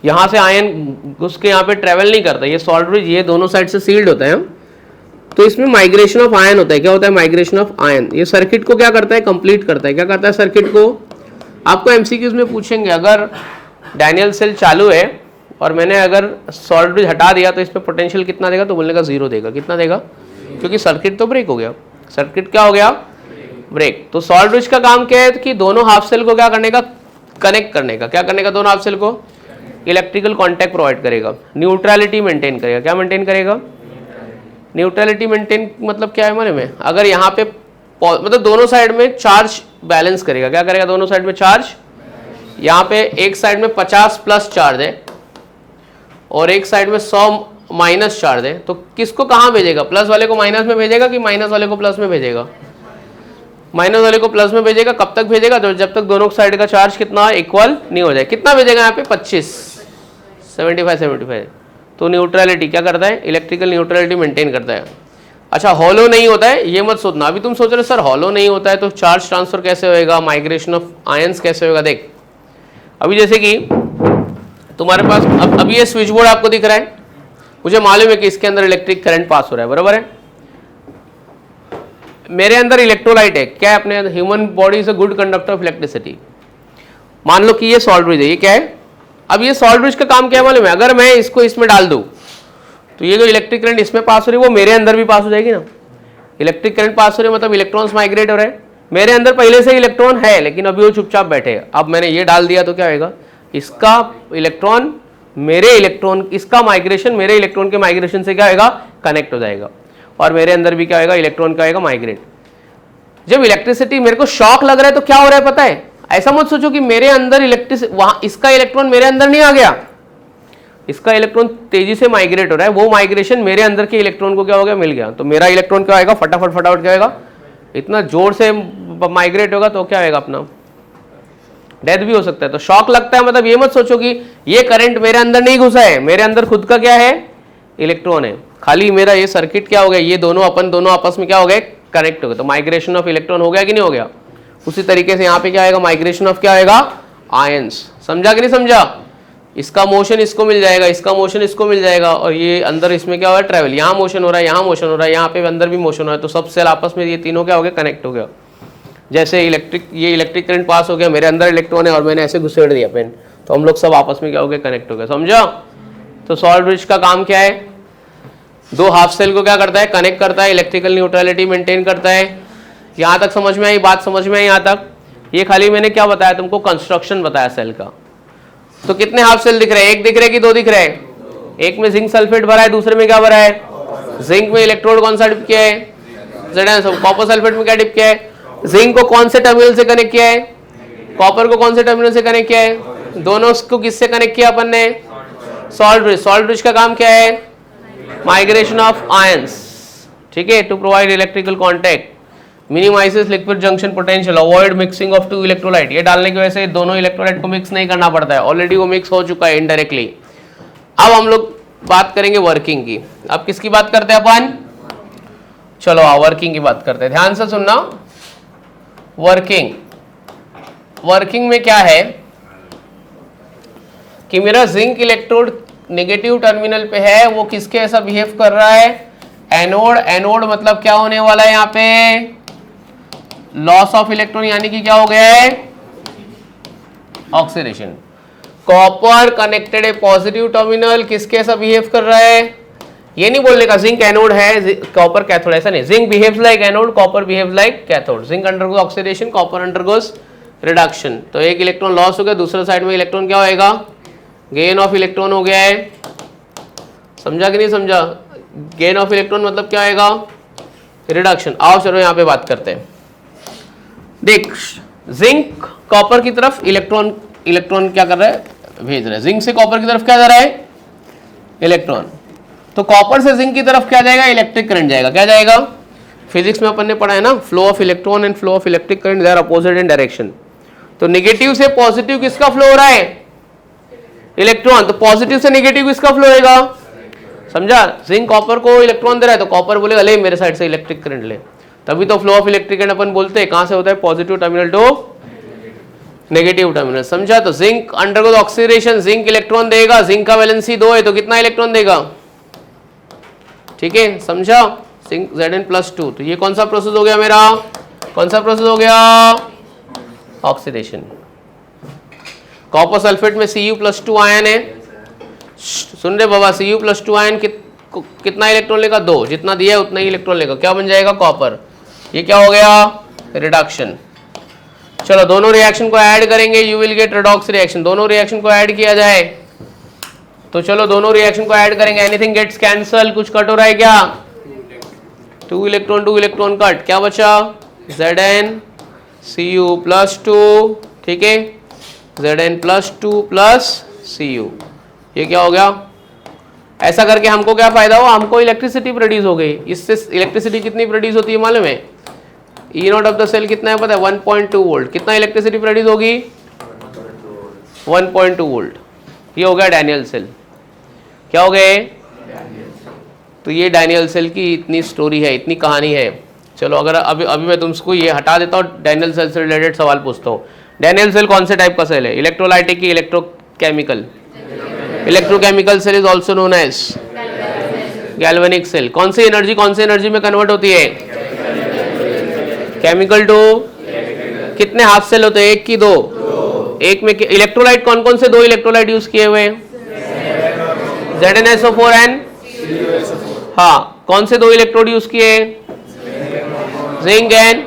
यहाँ से आयन घुस के यहाँ पे ट्रेवल नहीं करता। ये सॉल्ट ब्रिज ये दोनों साइड से सील्ड होता है, तो इसमें माइग्रेशन ऑफ आयन होता है। क्या होता है? Migration of ion. ये सर्किट को क्या करता है? कंप्लीट करता है। क्या करता है सर्किट को? आपको एमसीक्यूज में पूछेंगे, अगर डैनियल सेल चालू है और मैंने अगर सॉल्ट ब्रिज हटा दिया तो इसमें पोटेंशियल कितना देगा? तो बोलने का 0 देगा। कितना देगा? क्योंकि सर्किट तो ब्रेक हो गया। सर्किट क्या हो गया? ब्रेक। तो सॉल्ट ब्रिज का काम क्या है कि दोनों हाफ सेल को क्या करने का? कनेक्ट करने का। क्या करने का? दोनों हाफ सेल को इलेक्ट्रिकल कॉन्टैक्ट प्रोवाइड करेगा, न्यूट्रलिटी मेंटेन करेगा। क्या मेंटेन करेगा? न्यूट्रलिटी मेंटेन मतलब क्या है माने में? अगर यहाँ पे मतलब दोनों साइड में चार्ज बैलेंस करेगा। क्या करेगा? दोनों साइड में चार्ज, यहाँ पे एक साइड में 50 प्लस चार्ज है और एक साइड में 100 माइनस चार्ज है, तो किसको कहाँ भेजेगा? प्लस वाले को माइनस में भेजेगा कि माइनस वाले को प्लस में भेजेगा? माइनस वाले को प्लस में भेजेगा। कब तक भेजेगा? तो जब तक दोनों साइड का चार्ज कितना इक्वल नहीं हो जाए। कितना भेजेगा यहाँ पे? 25, 75। तो न्यूट्रलिटी क्या करता है? इलेक्ट्रिकल न्यूट्रलिटी मेंटेन करता है। अच्छा, हॉलो नहीं होता है ये मत सोचना। अभी तुम सोच रहे सर हॉलो नहीं होता है तो चार्ज ट्रांसफर कैसे होएगा, माइग्रेशन ऑफ आयंस कैसे होगा? देख, अभी जैसे कि तुम्हारे पास अब ये स्विच बोर्ड आपको दिख रहा है, मुझे मालूम है कि इसके अंदर इलेक्ट्रिक करंट पास हो रहा है, बराबर है। मेरे अंदर इलेक्ट्रोलाइट है। क्या है? अपने human body is a good conductor of electricity. मान लो कि ये सॉल्ट ब्रिज है। ये क्या है? अब ये सॉल्ट ब्रिज का काम क्या है मालूम है? अगर मैं इसको इसमें डाल दूं तो ये जो इलेक्ट्रिक करंट इसमें पास हो रही है वो मेरे अंदर भी पास हो जाएगी ना। इलेक्ट्रिक करंट पास हो रही है मतलब इलेक्ट्रॉन्स माइग्रेट हो रहे हैं। मेरे अंदर पहले से इलेक्ट्रॉन है लेकिन अभी वो चुपचाप बैठे, अब मैंने ये डाल दिया तो क्या होगा, इसका इलेक्ट्रॉन मेरे इलेक्ट्रॉन, इसका माइग्रेशन मेरे इलेक्ट्रॉन के माइग्रेशन से क्या होगा, कनेक्ट हो जाएगा, और मेरे अंदर भी क्या होगा, इलेक्ट्रॉन का होगा माइग्रेट। जब इलेक्ट्रिसिटी, मेरे को शॉक लग रहा है तो क्या हो रहा है पता है, ऐसा मत सोचो कि मेरे अंदर इलेक्ट्रिसिटी, वहां इसका इलेक्ट्रॉन मेरे अंदर नहीं आ गया, इसका इलेक्ट्रॉन तेजी से माइग्रेट हो रहा है, वो माइग्रेशन मेरे अंदर के इलेक्ट्रॉन को क्या हो गया, मिल गया, तो मेरा इलेक्ट्रॉन क्या आएगा, फटाफट फटाफट क्या आएगा, इतना जोर से माइग्रेट होगा तो क्या आएगा, अपना डेथ भी हो सकता है। तो शॉक लगता है मतलब ये मत सोचो कि ये करंट मेरे अंदर नहीं घुसा है, मेरे अंदर खुद का क्या है, इलेक्ट्रॉन है, खाली मेरा ये सर्किट क्या हो गया, ये दोनों आपस में क्या हो गए, कनेक्ट हो गए, तो माइग्रेशन ऑफ इलेक्ट्रॉन हो गया कि नहीं हो गया। उसी तरीके से यहाँ पे क्या आएगा, माइग्रेशन ऑफ क्या आएगा, आयंस। समझा कि नहीं समझा, इसका मोशन इसको मिल जाएगा, इसका मोशन इसको मिल जाएगा, और ये अंदर इसमें क्या हो रहा है, ट्रैवल, यहाँ मोशन हो रहा है, यहाँ मोशन हो रहा है, यहाँ पे अंदर भी मोशन हो रहा है, तो सब सेल आपस में ये तीनों क्या हो गया, कनेक्ट हो गया। जैसे ये इलेक्ट्रिक करंट पास हो गया, मेरे अंदर इलेक्ट्रॉन है और मैंने ऐसे घुसेड़ दिया पेन, तो हम लोग सब आपस में क्या हो गए, कनेक्ट हो गए। समझा। तो सॉल्ट ब्रिज का काम क्या है, दो हाफ सेल को क्या करता है, कनेक्ट करता है, इलेक्ट्रिकल न्यूट्रलिटी मेंटेन करता है। यहाँ तक समझ में आई, बात समझ में आई यहाँ तक। ये खाली मैंने क्या बताया तुमको, कंस्ट्रक्शन बताया सेल का। तो कितने हाफ सेल दिख रहे हैं, एक दिख रहे हैं कि दो दिख रहे हैं, एक में जिंक सल्फेट भरा है, दूसरे में क्या भरा है, जिंक में इलेक्ट्रोड कौन सा डिप किया है, कॉपर सल्फेट में क्या डिप किया है, जिंक को कौन से टर्मिनल से कनेक्ट किया है, कॉपर को कौन से टर्मिनल से कनेक्ट किया है, दोनों को किससे कनेक्ट किया अपन ने, सॉल्ट ब्रिज। सॉल्ट ब्रिज का काम क्या है, माइग्रेशन ऑफ आयंस, ठीक है, to provide electrical contact, minimises liquid junction potential, avoid mixing of two electrolyte. ये डालने की वजह से दोनों इलेक्ट्रोलाइट को मिक्स नहीं करना पड़ता है, ऑलरेडी वो मिक्स हो चुका है इनडायरेक्टली। अब हम लोग बात करेंगे वर्किंग की। अब किसकी बात करते हैं अपन, चलो वर्किंग की बात करते हैं, ध्यान से सुनना। वर्किंग में क्या है कि मेरा जिंक इलेक्ट्रोड नेगेटिव टर्मिनल पे है, वो किसके ऐसा बिहेव कर रहा है, एनोड। एनोड मतलब क्या होने वाला है यहाँ पे, लॉस ऑफ इलेक्ट्रॉन, यानी कि क्या हो गया है, ऑक्सीडेशन। कॉपर कनेक्टेड है पॉजिटिव टर्मिनल, किसके ऐसा बिहेव कर रहा है, ये नहीं बोलने का जिंक एनोड है कॉपर कैथोड, ऐसा नहीं, zinc behaves like anode, copper behaves like cathode. Zinc undergoes oxidation, copper undergoes reduction. तो एक इलेक्ट्रॉन लॉस हो गया, दूसरे साइड में इलेक्ट्रॉन क्या होएगा, गेन ऑफ इलेक्ट्रॉन हो गया है। समझा कि नहीं समझा, गेन ऑफ इलेक्ट्रॉन मतलब क्या आएगा, रिडक्शन। आओ चलो यहाँ पे बात करते हैं। देख, जिंक कॉपर की तरफ इलेक्ट्रॉन क्या कर रहा है, भेज रहा है, जिंक से कॉपर की तरफ क्या जा रहा है, इलेक्ट्रॉन। तो कॉपर से जिंक की तरफ क्या जाएगा, इलेक्ट्रिक करंट जाएगा। क्या जाएगा, फिजिक्स में अपन ने पढ़ा है ना, flow of electron and flow of electric current they are opposite in direction. तो नेगेटिव से पॉजिटिव किसका फ्लो हो रहा है, इलेक्ट्रॉन, तो पॉजिटिव से नेगेटिव किसका फ्लो होगा, समझा। जिंक कॉपर को इलेक्ट्रॉन दे रहा है तो कॉपर बोलेगा ले मेरे साइड से इलेक्ट्रिक करंट ले, तभी तो फ्लो ऑफ इलेक्ट्रिक करंट अपन बोलते हैं। कहां से होता है, positive terminal to negative terminal. समझा। तो zinc undergoes oxidation, zinc electron देगा, जिंक का वैलेंसी 2 है तो कितना इलेक्ट्रॉन देगा, ठीक है, समझा। जिंक Zn+2, तो ये कौन सा प्रोसेस हो गया मेरा, कौन सा प्रोसेस हो गया, ऑक्सीडेशन। कॉपर सल्फेट में Cu+2 आयन है, सुन रहे बाबा, Cu+2 आयन कितना इलेक्ट्रॉन लेगा, 2, जितना दिया है उतना ही इलेक्ट्रॉन लेगा, क्या बन जाएगा, कॉपर। ये क्या हो गया, रिडक्शन। चलो दोनों रिएक्शन को ऐड करेंगे, you will get redox reaction. दोनों रिएक्शन को ऐड किया जाए तो चलो दोनों रिएक्शन को ऐड करेंगे, एनीथिंग गेट्स कैंसल, कुछ कट हो रहा है क्या, 2 इलेक्ट्रॉन कट, क्या बचा, Zn(Cu+2), ठीक है, Zn+2 प्लस Cu। ये क्या हो गया, ऐसा करके हमको क्या फायदा हुआ, हमको इलेक्ट्रिसिटी प्रोड्यूस हो गई। इससे इलेक्ट्रिसिटी कितनी प्रोड्यूस होती है मालूम है, E0 ऑफ द सेल कितना है पता है, 1.2 वोल्ट। कितना इलेक्ट्रिसिटी प्रोड्यूस होगी, 1.2 वोल्ट। ये हो गया डैनियल सेल। क्या हो गए, तो ये डैनियल सेल की इतनी स्टोरी है, इतनी कहानी है। चलो अगर अभी मैं तुमको ये हटा देता हूँ, डैनियल सेल से रिलेटेड सवाल पूछता हूँ। डैनियल सेल कौन से टाइप का सेल है, इलेक्ट्रोलाइटिक की electrochemical, electrochemical cell is also known as galvanic cell. कौन सी एनर्जी में कन्वर्ट होती है, केमिकल टू, कितने हाफ सेल होते हैं, एक की 2, एक में इलेक्ट्रोलाइट कौन से 2 इलेक्ट्रोलाइट यूज किए हुए, ZnSO4 एंड, हाँ, कौन से 2 इलेक्ट्रोड यूज किए, जिंक एंड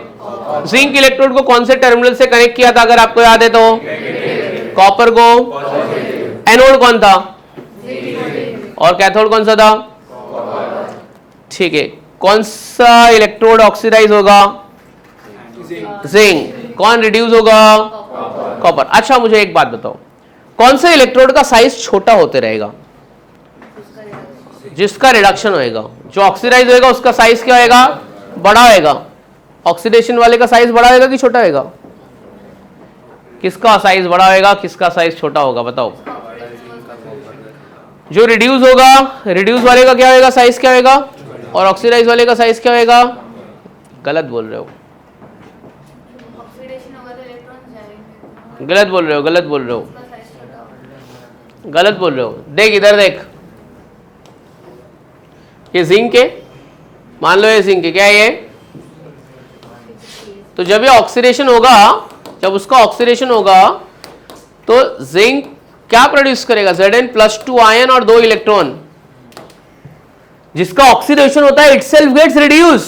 जिंक इलेक्ट्रोड को कौन से टर्मिनल से कनेक्ट किया था अगर आपको याद है तो? कॉपर को। एनोड कौन था? और कैथोड कौन सा था? ठीक है, कौन सा इलेक्ट्रोड ऑक्सीडाइज होगा? जिंक। कौन रिड्यूस होगा? कॉपर। अच्छा मुझे एक बात बताओ, कौन से इलेक्ट्रोड का साइज छोटा होते रहेगा? जिसका रिडक्शन होएगा। जो ऑक्सीडाइज होएगा उसका साइज क्या होएगा? बड़ा होएगा। ऑक्सीडेशन वाले का साइज बड़ा होएगा कि छोटा होएगा? किसका साइज बड़ा होएगा, किसका साइज छोटा होगा बताओ? जो रिड्यूस होगा, रिड्यूस वाले का क्या होएगा, साइज क्या होएगा? और ऑक्सीडाइज वाले का साइज क्या होएगा? गलत बोल रहे हो, गलत बोल रहे हो, गलत बोल रहे हो, गलत बोल रहे हो। देख इधर देख, ये जिंक है, मान लो ये जिंक है, क्या है ये? तो जब ये ऑक्सीडेशन होगा, जब उसका ऑक्सीडेशन होगा तो जिंक क्या प्रोड्यूस करेगा? Zn+2 आयन और 2 इलेक्ट्रॉन। जिसका ऑक्सीडेशन होता है इटसेल्फ गेट्स रिड्यूस।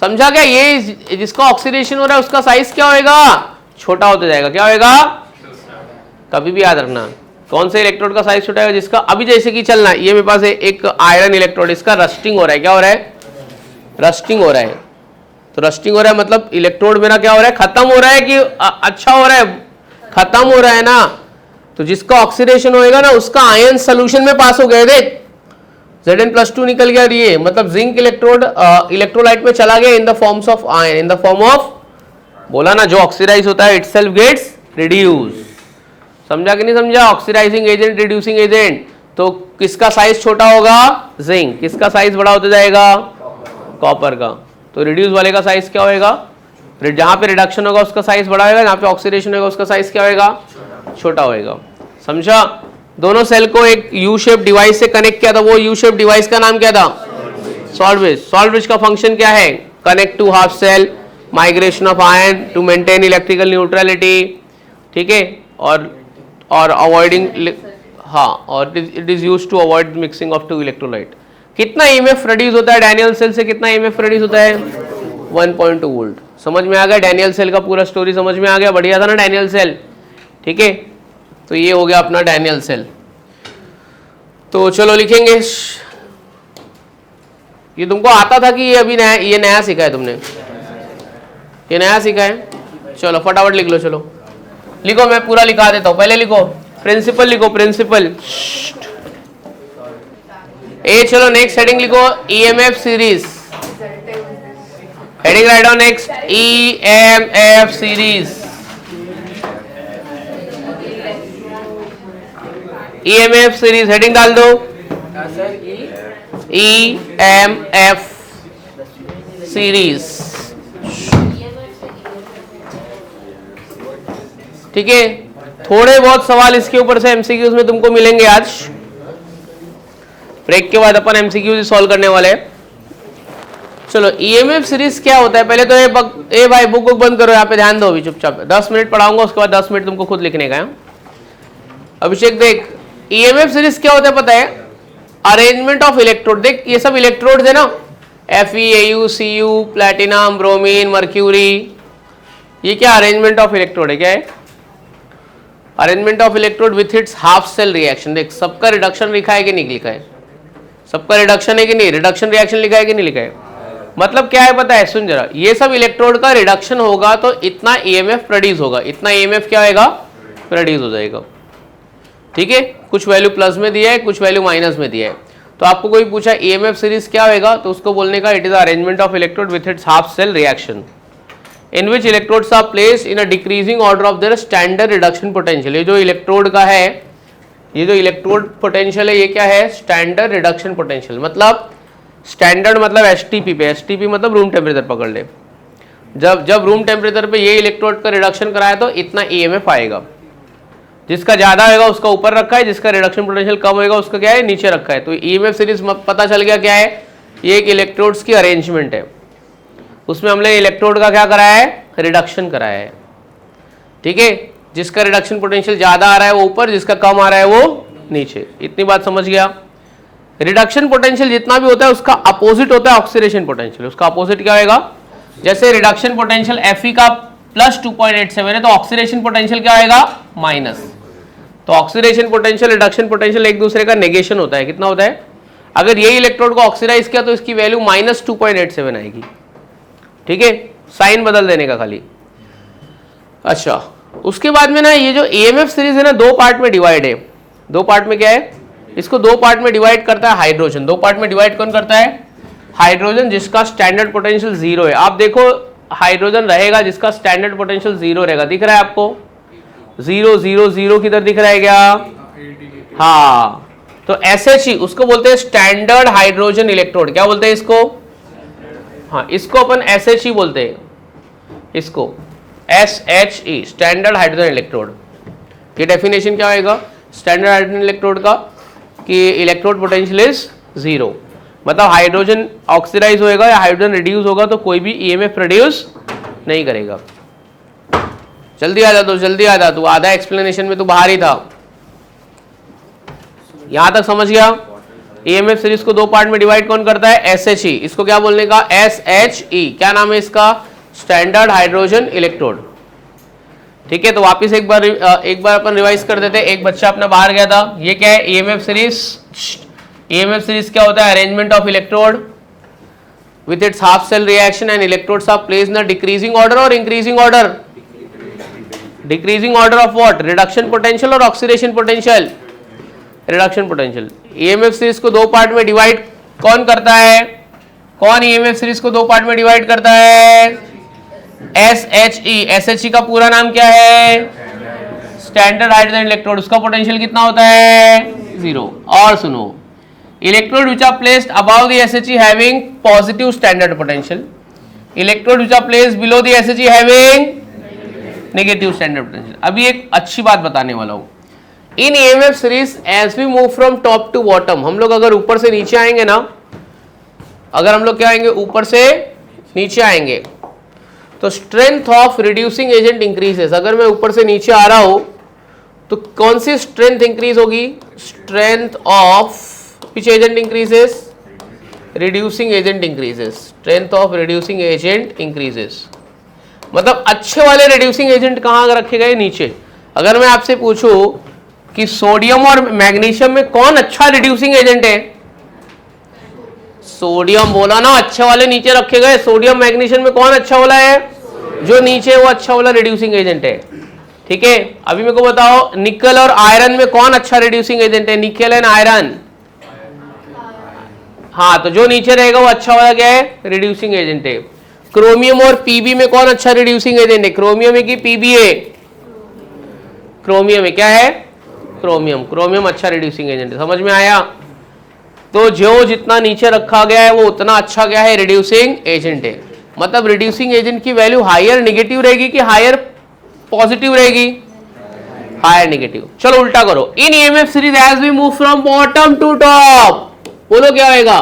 समझा क्या? ये जिसका ऑक्सीडेशन हो रहा है उसका साइज क्या होएगा? छोटा होता जाएगा। क्या होएगा? कभी भी याद रखना, कौन से इलेक्ट्रोड का साइज छोटा है? जिसका, अभी जैसे कि चलना, ये मेरे पास है एक आयरन इलेक्ट्रोड, इसका रस्टिंग हो रहा है। क्या हो रहा है? रस्टिंग हो रहा है। तो रस्टिंग हो रहा है मतलब इलेक्ट्रोड मेरा क्या हो रहा है? खत्म हो रहा है कि अच्छा हो रहा है? खत्म हो रहा है ना। तो जिसका ऑक्सीडेशन होएगा ना उसका आयन सोल्यूशन में पास हो गया। देख Zn+2 निकल गया, ये मतलब जिंक इलेक्ट्रोड इलेक्ट्रोलाइट में चला गया in the forms of ion, in the form of, बोला ना, जो ऑक्सीडाइज होता है इटसेल्फ गेट्स रिड्यूस। समझा कि नहीं समझा? Oxidising agent, reducing agent. तो किसका साइज छोटा होगा? जिंक। किसका साइज बड़ा होता जाएगा? कॉपर का। तो रिड्यूस वाले का साइज क्या होएगा? जहां पे रिडक्शन होगा उसका साइज बड़ा होगा, जहां पे ऑक्सीडेशन होगा उसका साइज क्या होएगा? छोटा होएगा। समझा? दोनों सेल को एक यू शेप डिवाइस से कनेक्ट किया था, वो यू शेप डिवाइस का नाम क्या था? Salt bridge. सॉल्ट ब्रिज का फंक्शन क्या है? Connect two half cell, migration of ion to maintain electrical neutrality, ठीक है, और अवॉइडिंग, हाँ, और it is used to avoid mixing of two electrolyte. कितना ईएमएफ प्रोड्यूस होता है डैनियल सेल से? कितना ईएमएफ प्रोड्यूस होता है? 1.2 वोल्ट। समझ में आ गया? डैनियल सेल का पूरा स्टोरी समझ में आ गया? बढ़िया था ना डैनियल सेल? ठीक है, तो ये हो गया अपना डैनियल सेल। तो चलो लिखेंगे, ये तुमको आता था कि ये अभी नया, ये नया सीखा है तुमने? ये नया सीखा है? चलो फटाफट लिख लो। चलो लिखो, मैं पूरा लिखा देता हूं। पहले लिखो प्रिंसिपल, लिखो प्रिंसिपल ए। चलो नेक्स्ट हेडिंग लिखो EMF series. Heading write down next EMF series. EMF series heading डाल दो, ईएमएफ सीरीज। ठीक है, थोड़े बहुत सवाल इसके ऊपर से एमसीक्यूज में तुमको मिलेंगे आज। ब्रेक के बाद अपन एमसीक्यूज सॉल्व करने वाले हैं। चलो ईएमएफ सीरीज क्या होता है? पहले तो ए भाई बुक बंद करो, यहाँ पे ध्यान दो अभी चुपचाप। 10 मिनट पढ़ाऊंगा, उसके बाद 10 मिनट तुमको खुद लिखने का है। अभिषेक देख, ईएमएफ सीरीज क्या होता है पता है? Arrangement of electrode. देख ये सब इलेक्ट्रोड है ना, Fe, Au, Cu, platinum, bromine, mercury, ये क्या अरेंजमेंट ऑफ इलेक्ट्रोड है? क्या है? Arrangement of electrode with its half cell reaction. देख सबका रिडक्शन लिखा है कि नहीं लिखा है? सबका रिडक्शन है कि नहीं? रिडक्शन रिएक्शन लिखा है कि नहीं लिखा है? मतलब क्या है पता है? सुन जरा, ये सब इलेक्ट्रोड का रिडक्शन होगा तो इतना ईएमएफ प्रोड्यूस होगा, इतना ईएमएफ क्या होगा? प्रोड्यूस हो जाएगा। ठीक है, कुछ वैल्यू प्लस में दिया है, कुछ वैल्यू माइनस में दिया है। तो आपको कोई पूछा ईएमएफ सीरीज क्या होगा, तो उसको बोलने का it is arrangement of electrode with its half cell reaction in which electrodes are placed in a decreasing order of their standard reduction potential. ये जो इलेक्ट्रोड का है, ये जो इलेक्ट्रोड पोटेंशियल है, ये क्या है? Standard reduction potential. मतलब स्टैंडर्ड मतलब एसटीपी पे, एसटीपी मतलब रूम टेम्परेचर पकड़ ले। जब रूम टेम्परेचर पे ये इलेक्ट्रोड का रिडक्शन कराया तो इतना ईएमएफ आएगा। जिसका ज्यादा होगा उसका ऊपर रखा है, जिसका रिडक्शन पोटेंशियल कम होगा उसका क्या है? नीचे रखा है। तो ईएमएफ सीरीज पता चल गया क्या है? ये एक इलेक्ट्रोड्स की अरेंजमेंट है, उसमें हमने इलेक्ट्रोड का क्या कराया है? रिडक्शन कराया है। ठीक है, जिसका रिडक्शन पोटेंशियल ज्यादा आ रहा है वो ऊपर, जिसका कम आ रहा है वो नीचे। इतनी बात समझ गया? रिडक्शन पोटेंशियल जितना भी होता है उसका अपोजिट होता है ऑक्सीडेशन पोटेंशियल। उसका अपोजिट क्या होगा? जैसे रिडक्शन पोटेंशियल Fe का प्लस 2.87 है तो ऑक्सीडेशन पोटेंशियल क्या आएगा माइनस। तो ऑक्सीडेशन पोटेंशियल रिडक्शन पोटेंशियल एक दूसरे का नेगेशन होता है। कितना होता है? अगर ये इलेक्ट्रोड को ऑक्सीडाइज किया तो इसकी वैल्यू माइनस 2.87 आएगी। ठीक है, साइन बदल देने का खाली। अच्छा, उसके बाद में ना ये जो EMF सीरीज है ना दो पार्ट में डिवाइड है। दो पार्ट में क्या है? इसको दो पार्ट में डिवाइड करता है हाइड्रोजन। दो पार्ट में डिवाइड कौन करता है? हाइड्रोजन, जिसका स्टैंडर्ड पोटेंशियल 0 है। आप देखो हाइड्रोजन रहेगा जिसका स्टैंडर्ड पोटेंशियल 0 रहेगा। दिख रहा है आपको? 0 0 0 किधर दिख रहा है क्या? हाँ, तो SHE उसको बोलते हैं स्टैंडर्ड हाइड्रोजन इलेक्ट्रोड। क्या बोलते हैं इसको? हाँ, इसको अपन SHE बोलते हैं, इसको SHE स्टैंडर्ड हाइड्रोजन इलेक्ट्रोड। ये डेफिनेशन क्या होगा स्टैंडर्ड हाइड्रोजन इलेक्ट्रोड का? कि इलेक्ट्रोड पोटेंशियल इज 0, मतलब हाइड्रोजन ऑक्सीडाइज होएगा या हाइड्रोजन रिड्यूस होगा तो कोई भी EMF प्रोड्यूस नहीं करेगा। जल्दी आ जा तू, जल्दी आ जा तू, आधा एक्सप्लेनेशन में तू बाहर ही था। यहां तक समझ गया? EMF सीरीज को दो पार्ट में डिवाइड कौन करता है? SHE। इसको क्या बोलने का? SHE। क्या नाम है इसका? Standard hydrogen electrode. ठीक है, तो वापस एक बार अपन रिवाइज कर देते हैं। एक बच्चा अपना बाहर गया था। ये क्या है? EMF series. EMF सीरीज क्या होता है? Arrangement of electrode with its half cell reaction and electrodes are placed in a decreasing order or increasing order? Decreasing order of what? Reduction potential or oxidation potential? Reduction potential. EMF series को दो पार्ट में डिवाइड कौन करता है? कौन EMF सीरीज को दो पार्ट में डिवाइड करता है? SHE। SHE का पूरा नाम क्या है? Standard hydrogen electrode. उसका पोटेंशियल कितना होता है? 0। और सुनो, electrode which are placed above the SHE having positive standard potential, electrode which are placed below the SHE having negative standard potential। अभी एक अच्छी बात बताने वाला हूँ। इन EMF series as we move from top to bottom, हम लोग अगर ऊपर से नीचे आएंगे ना, अगर हम लोग क्या आएंगे? ऊपर से नीचे आएंगे तो strength of reducing agent increases. अगर मैं ऊपर से नीचे आ रहा हूं तो कौन सी स्ट्रेंथ इंक्रीज होगी? Strength of which agent increases? reducing agent increases। strength of reducing agent increases। मतलब अच्छे वाले reducing agent कहाँ रखे गए? नीचे। अगर मैं आपसे पूछूं कि सोडियम और मैग्नीशियम में कौन अच्छा reducing agent है? सोडियम बोला ना, अच्छे वाले नीचे रखे गए। सोडियम मैग्नीशियम में कौन अच्छा वाला है? जो नीचे वो अच्छा वाला reducing agent है। ठीक है, अभी मेरे को बताओ निकल और आयरन में कौन अच्छा reducing agent है? निकल एंड आयरन। हाँ, तो जो नीचे रहेगा वो अच्छा वाला क्या है? रिड्यूसिंग एजेंट है। क्रोमियम और पीबी में कौन अच्छा रिड्यूसिंग एजेंट है? क्रोमियम है कि पीबी है? क्रोमियम है। क्या है? क्रोमियम। क्रोमियम अच्छा रिड्यूसिंग एजेंट है। समझ में आया? तो जो जितना नीचे रखा गया है वो उतना अच्छा क्या है? रिड्यूसिंग एजेंट है। मतलब रिड्यूसिंग एजेंट की वैल्यू हायर नेगेटिव रहेगी कि हायर पॉजिटिव रहेगी? Higher negative. चलो उल्टा करो। In EMF series as we move from bottom to top, बोलो क्या आएगा?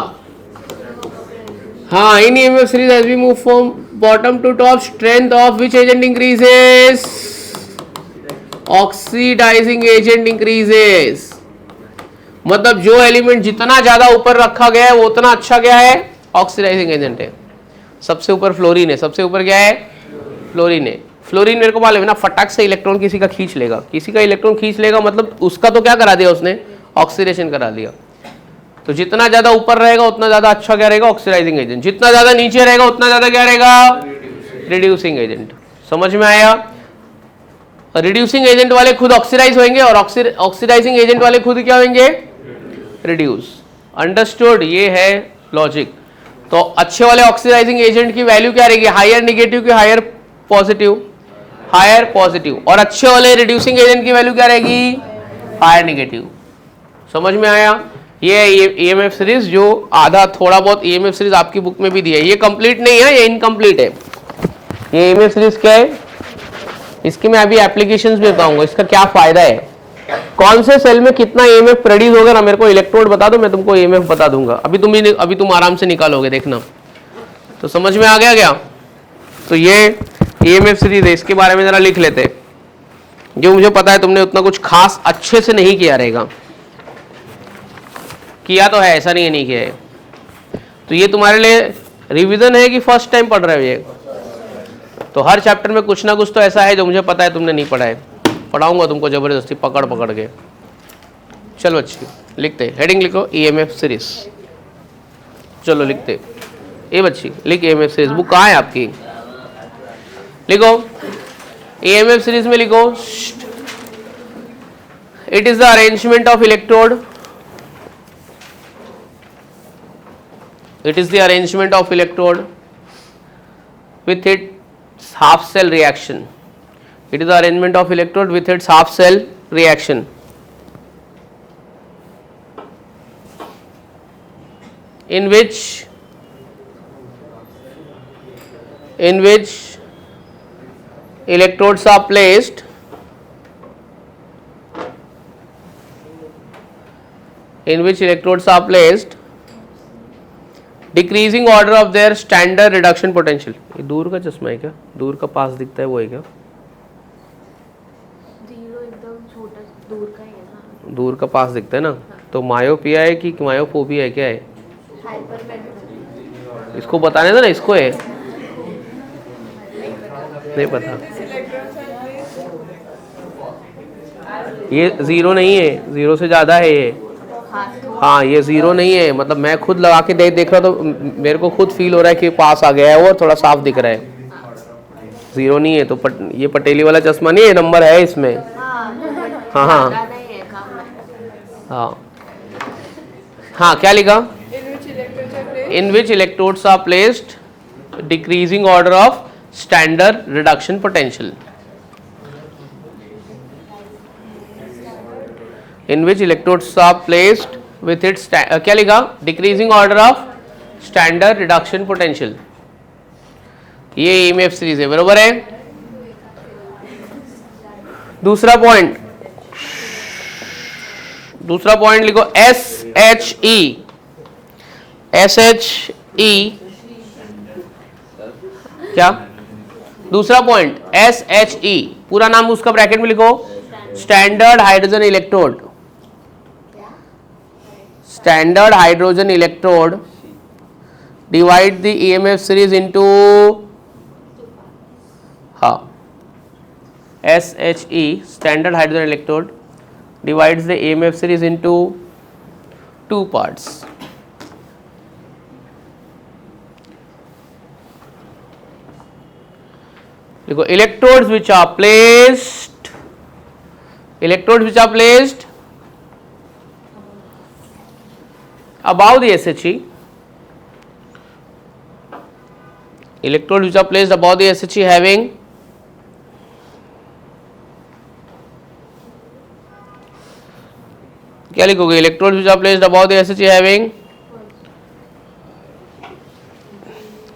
हाँ, in EMF series as we move from bottom to top strength of which agent increases? Oxidizing agent increases. मतलब जो एलिमेंट जितना ज्यादा ऊपर रखा गया है वो उतना अच्छा क्या है? ऑक्सीडाइजिंग एजेंट है। सबसे ऊपर फ्लोरीन है। सबसे ऊपर क्या है? फ्लोरीन है। फ्लोरीन मेरे को मालूम है ना, फटाक से इलेक्ट्रॉन किसी का खींच लेगा। किसी का इलेक्ट्रॉन खींच लेगा मतलब उसका तो क्या करा दिया उसने? ऑक्सीडेशन करा दिया। तो जितना ज्यादा ऊपर रहेगा उतना ज्यादा अच्छा क्या रहेगा? Oxidizing agent. जितना ज्यादा नीचे रहेगा उतना ज्यादा क्या रहेगा? Reducing agent. समझ में आया? रिड्यूसिंग एजेंट वाले खुद ऑक्सीडाइज होंगे और ऑक्सीडाइजिंग एजेंट वाले खुद क्या होंगे? रिड्यूस। अंडरस्टूड? ये है लॉजिक। तो अच्छे वाले ऑक्सीडाइजिंग एजेंट की वैल्यू क्या रहेगी? हायर नेगेटिव की हायर पॉजिटिव? Higher positive. और अच्छे वाले रिड्यूसिंग एजेंट की वैल्यू क्या रहेगी? Higher negative. समझ में आया? ये EMF सीरीज जो आधा थोड़ा बहुत EMF सीरीज आपकी बुक में भी दिया है, ये कंप्लीट नहीं है, ये इनकम्प्लीट है। ये EMF सीरीज क्या है? इसकी मैं अभी एप्लीकेशंस भी बताऊंगा, इसका क्या फायदा है, कौन से सेल में कितना EMF प्रोड्यूस होगा ना, मेरे को इलेक्ट्रोड बता दो, मैं तुमको EMF बता दूंगा। अभी तुम आराम से निकालोगे, देखना। तो समझ में आ गया क्या? तो ये EMF सीरीज है, इसके बारे में जरा लिख लेते। जो मुझे पता है तुमने उतना कुछ खास अच्छे से नहीं किया रहेगा। किया तो है, ऐसा नहीं है नहीं किया है। तो ये तुम्हारे लिए रिवीजन है कि फर्स्ट टाइम पढ़ रहे हो? ये तो हर चैप्टर में कुछ ना कुछ तो ऐसा है जो मुझे पता है तुमने नहीं पढ़ा है, पढ़ाऊंगा तुमको जबरदस्ती पकड़ पकड़ के। चलो अच्छी लिखते, हेडिंग लिखो ईएमएफ सीरीज। चलो लिखते, ए बच्ची लिख ईएमएफ सीरीज। बुक कहाँ है आपकी? लिखो ईएमएफ सीरीज में लिखो, it is the arrangement of electrode, it is the arrangement of electrode with its half cell reaction. It is the arrangement of electrode with its half cell reaction. In which electrodes are placed decreasing order of their standard reduction potential. ये दूर का चश्मा है क्या? दूर का पास दिखता है वो है क्या? जीरो एकदम छोटा दूर का ही है ना। दूर का पास दिखता है ना। तो मायोपिया है कि मायोफोबिया है, क्या है? हाइपरमेट्रोपिया। इसको बताने दो ना, इसको है नहीं पता। ये जीरो नहीं है, जीरो से ज्यादा है ये। हाँ ये जीरो नहीं है, मतलब मैं खुद लगा के देख रहा तो मेरे को खुद फील हो रहा है कि पास आ गया है वो, थोड़ा साफ दिख रहा है। जीरो नहीं है तो ये पटेली वाला चश्मा नहीं है, नंबर है इसमें। हाँ हाँ हाँ हाँ क्या लिखा? In which electrodes are placed decreasing order of standard reduction potential. In which electrodes are placed with its क्या लिखा? Decreasing order of standard reduction potential. ये ईएमएफ सीरीज है, बरोबर है। दूसरा पॉइंट लिखो SHE। SHE क्या? दूसरा पॉइंट SHE, पूरा नाम उसका ब्रैकेट में लिखो, standard hydrogen electrode. Standard hydrogen electrode divide the EMF series into SHE, standard hydrogen electrode divides the EMF series into two parts. देखो electrodes which are placed above the SHE, electrodes which are placed above the SHE having क्या लिखोगे? electrodes which are placed above the SHE having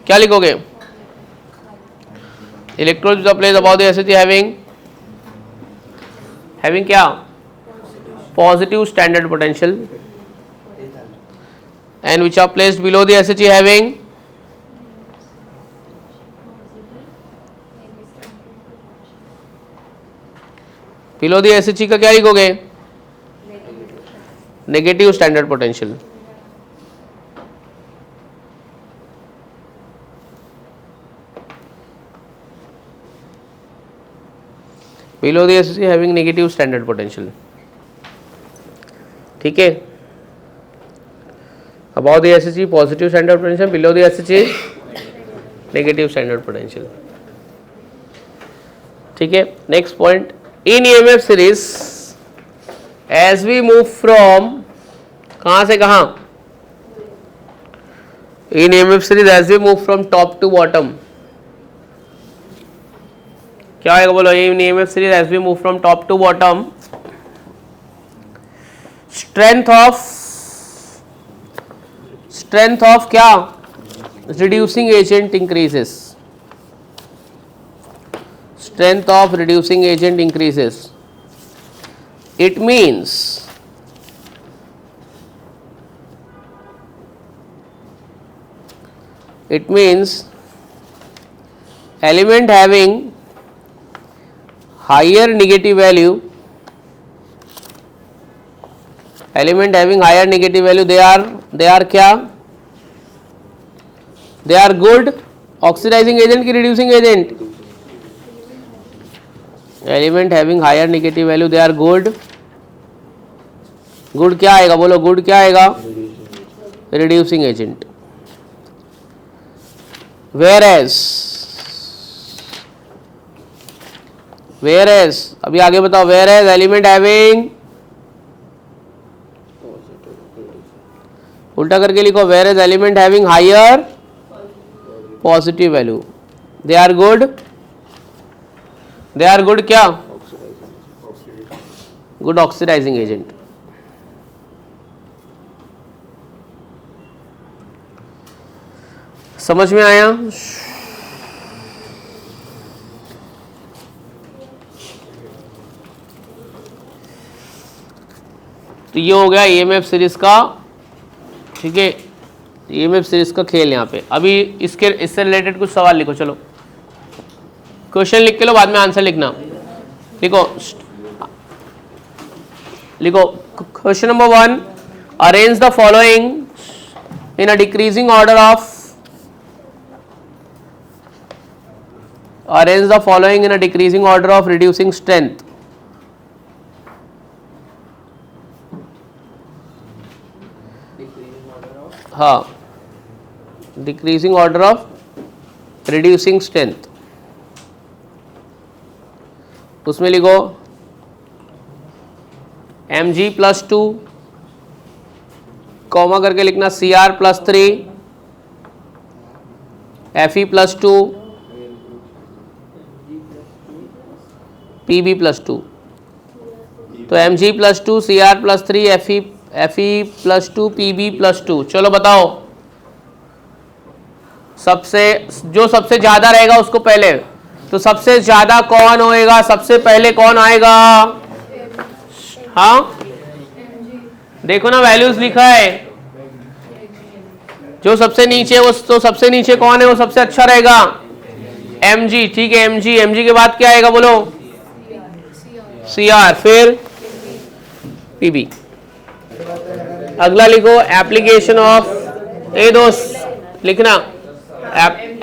क्या लिखोगे? electrodes which are placed above the SHE having क्या? positive standard potential, and which are placed below the SHE having below the SHE का क्या लिखोगे? Negative standard potential. below the SHE having negative standard potential, ठीक है। above the SHE positive standard potential, below the SHE negative standard potential, ठीक है। next point, in EMF series as we move from कहाँ से कहाँ? in EMF series as we move from top to bottom, क्या आएगा बोलो? in EMF series as we move from top to bottom, strength of क्या? reducing agent increases, strength of reducing agent increases. It means element having higher negative value, they are क्या? they are good oxidizing agent की reducing agent? Element having higher negative value they are good. Good क्या आएगा बोलो, गुड क्या आएगा? Reducing agent. वेयर एज अभी आगे बताओ, वेयर एज एलिमेंट हैविंग, उल्टा करके लिखो, whereas element having higher positive value they are good. They are good क्या? Good oxidising agent. समझ में आया? तो ये हो गया ईएमएफ सीरीज का, ठीक है, ईएमएफ सीरीज का खेल। यहाँ पे अभी इससे रिलेटेड कुछ सवाल लिखो। चलो क्वेश्चन लिख के लो, बाद में आंसर लिखना। लिखो लिखो question number 1, arrange the following in a decreasing order of, arrange the following in a decreasing order of reducing strength. हाँ, decreasing order of reducing strength। उसमें लिखो mg प्लस 2 कॉमा करके लिखना cr plus 3 fe plus 2 P B plus 2। तो M G plus 2 C R plus 3 F E plus 2 P B plus 2। चलो बताओ, जो सबसे ज्यादा रहेगा उसको पहले, तो सबसे ज्यादा कौन होएगा, सबसे पहले कौन आएगा? हाँ देखो ना, वैल्यूज लिखा है, जो सबसे नीचे, वो तो सबसे नीचे कौन है, वो सबसे अच्छा रहेगा एम जी। ठीक है, एम जी के बाद क्या आएगा बोलो? सी आर, फिर पीबी। अगला लिखो एप्लीकेशन ऑफ, ए दोस्त लिखना,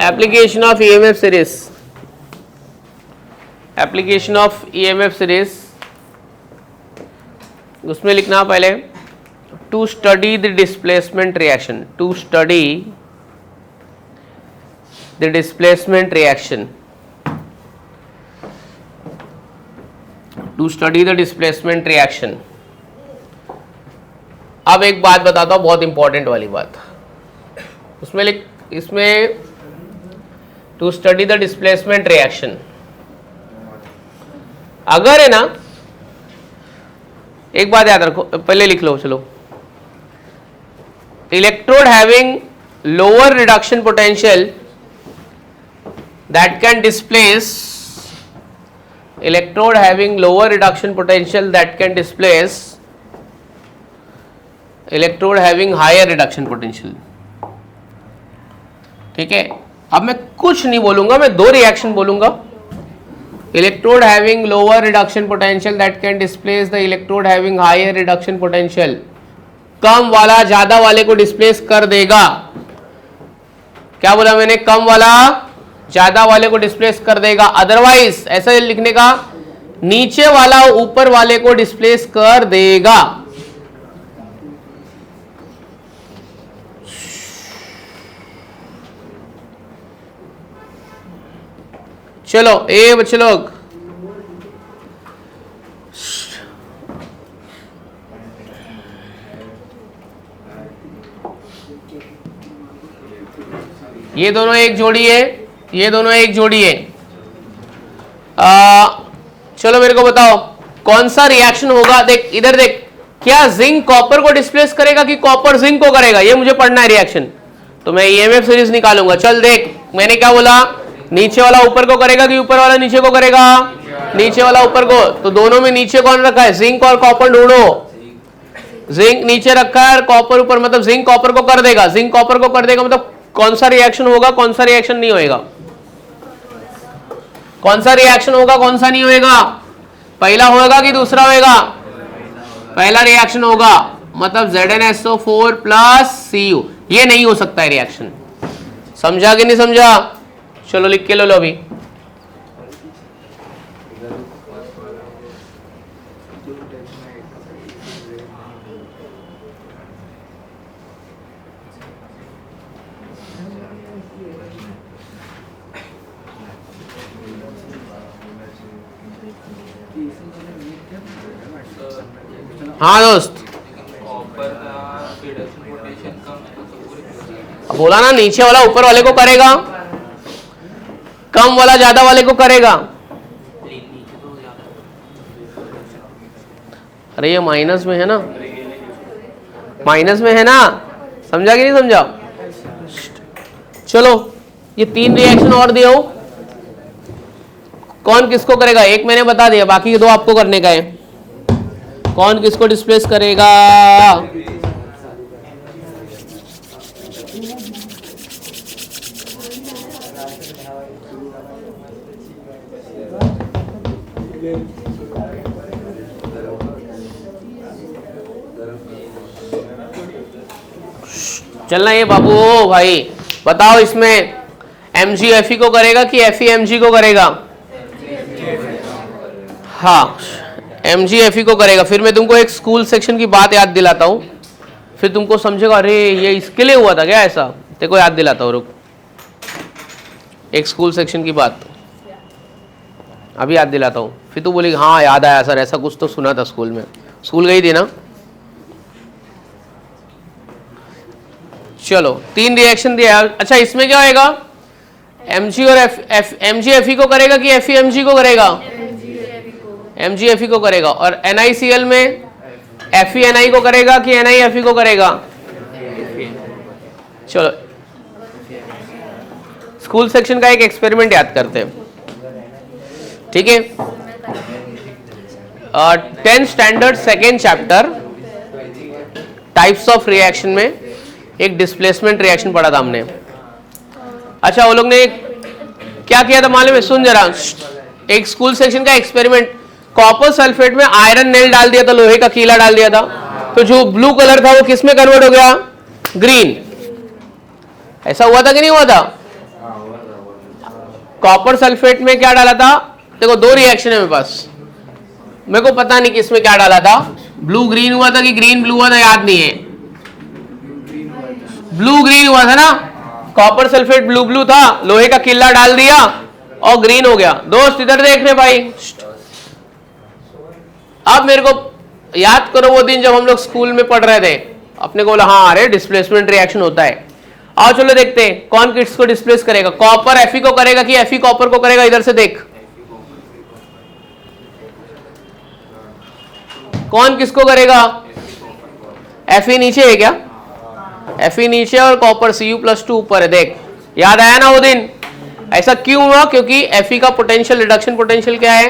application of EMF series, application of EMF series. उसमें लिखना पहले, to study the displacement reaction, to study the displacement reaction, to study the displacement reaction. अब एक बात बताता हूं, बहुत इंपॉर्टेंट वाली बात। उसमें इसमें to study the displacement reaction, अगर है ना, एक बात याद रखो, पहले लिख लो। चलो, electrode having lower reduction potential that can displace, electrode having lower reduction potential that can displace electrode having higher reduction potential। ठीक है, अब मैं कुछ नहीं बोलूंगा, मैं दो रिएक्शन बोलूंगा। electrode having lower reduction potential that can displace the electrode having higher reduction potential, कम वाला ज्यादा वाले को डिस्प्लेस कर देगा। क्या बोला मैंने? कम वाला ज्यादा वाले को डिस्प्लेस कर देगा। अदरवाइज ऐसा लिखने का, नीचे वाला ऊपर वाले को डिस्प्लेस कर देगा। चलो ए बच्चे लोग, ये दोनों एक जोड़ी है, ये दोनों एक जोड़ी है। चलो मेरे को बताओ कौन सा रिएक्शन होगा। देख इधर देख, क्या जिंक कॉपर को डिस्प्लेस करेगा कि कॉपर जिंक को करेगा, ये मुझे पढ़ना है रिएक्शन। तो मैं ईएमएफ सीरीज निकालूंगा। चल देख, मैंने क्या बोला, नीचे वाला ऊपर को करेगा कि ऊपर वाला नीचे को करेगा? नीचे वाला ऊपर को। तो दोनों में नीचे कौन रखा है? जिंक और कॉपर ढूंढो। जिंक नीचे रखा है, कॉपर ऊपर, मतलब जिंक कॉपर को कर देगा। जिंक कॉपर को कर देगा मतलब कौन सा रिएक्शन होगा, कौन सा रिएक्शन नहीं होएगा? कौन सा रिएक्शन होगा, कौन सा नहीं होएगा? पहला होगा कि दूसरा होएगा? पहला रिएक्शन होगा, मतलब ZnSO4 प्लस Cu। ये नहीं हो सकता है रिएक्शन। समझा कि नहीं समझा? चलो लिख के लो अभी। हाँ दोस्त, बोला ना नीचे वाला ऊपर वाले को करेगा, कम वाला ज्यादा वाले को करेगा। अरे ये माइनस में है ना, माइनस में है ना, समझा कि नहीं समझा? चलो ये 3 रिएक्शन और दिया हो, कौन किसको करेगा? एक मैंने बता दिया, बाकी 2 आपको करने का है। कौन किसको डिस्प्लेस करेगा? चलना ये बाबू भाई, बताओ इसमें mg fe को करेगा कि fe mg को करेगा? हाँ, mg fe को करेगा। फिर मैं तुमको एक स्कूल सेक्शन की बात याद दिलाता हूँ, फिर तुमको समझेगा अरे ये इसके लिए हुआ था क्या ऐसा। तेरे को याद दिलाता हूँ, रुक। एक स्कूल सेक्शन की बात अभी याद दिलाता हूँ, फिर तू बोलेगी हाँ याद आया सर, ऐसा कुछ तो सुना था स्कूल में। स्कूल गई थी ना? चलो 3 रिएक्शन दिया। अच्छा इसमें क्या होएगा? mg और mg fe को करेगा कि fe mg को करेगा? mg fe को करेगा। और NiCl में fe ni को करेगा कि ni fe को करेगा? चलो स्कूल सेक्शन का एक एक्सपेरिमेंट याद करते हैं, ठीक है? 10 standard second chapter types of reaction में एक डिस्प्लेसमेंट रिएक्शन पढ़ा था हमने। अच्छा वो लोग ने क्या किया था मालूम है? सुन जरा, एक स्कूल सेक्शन का एक्सपेरिमेंट, कॉपर सल्फेट में आयरन नेल डाल दिया था, लोहे का कीला डाल दिया था, तो जो ब्लू कलर था वो किस में कन्वर्ट हो गया? ग्रीन। ऐसा हुआ था कि नहीं हुआ था? कॉपर सल्फेट में क्या डाला था? देखो 2 रिएक्शन है मेरे पास, मेरे को पता नहीं किसमें क्या डाला था, ब्लू ग्रीन हुआ था कि ग्रीन ब्लू हुआ था, याद नहीं है। ब्लू ग्रीन हुआ था ना, कॉपर सल्फेट ब्लू ब्लू था, लोहे का किला डाल दिया और ग्रीन हो गया। दोस्त इधर देख रहे भाई, अब मेरे को याद करो वो दिन जब हम लोग स्कूल में पढ़ रहे थे, अपने को बोला हाँ अरे डिस्प्लेसमेंट रिएक्शन होता है। आओ चलो देखते हैं कौन किस को डिस्प्लेस करेगा। कॉपर Fe को करेगा कि Fe कॉपर को करेगा? इधर से देख, कौन किसको करेगा? Fe नीचे है क्या? Fe नीचे और कॉपर Cu+2 ऊपर है। देख याद आया ना वो दिन? ऐसा क्यों हुआ? क्योंकि Fe का पोटेंशियल, रिडक्शन पोटेंशियल क्या है?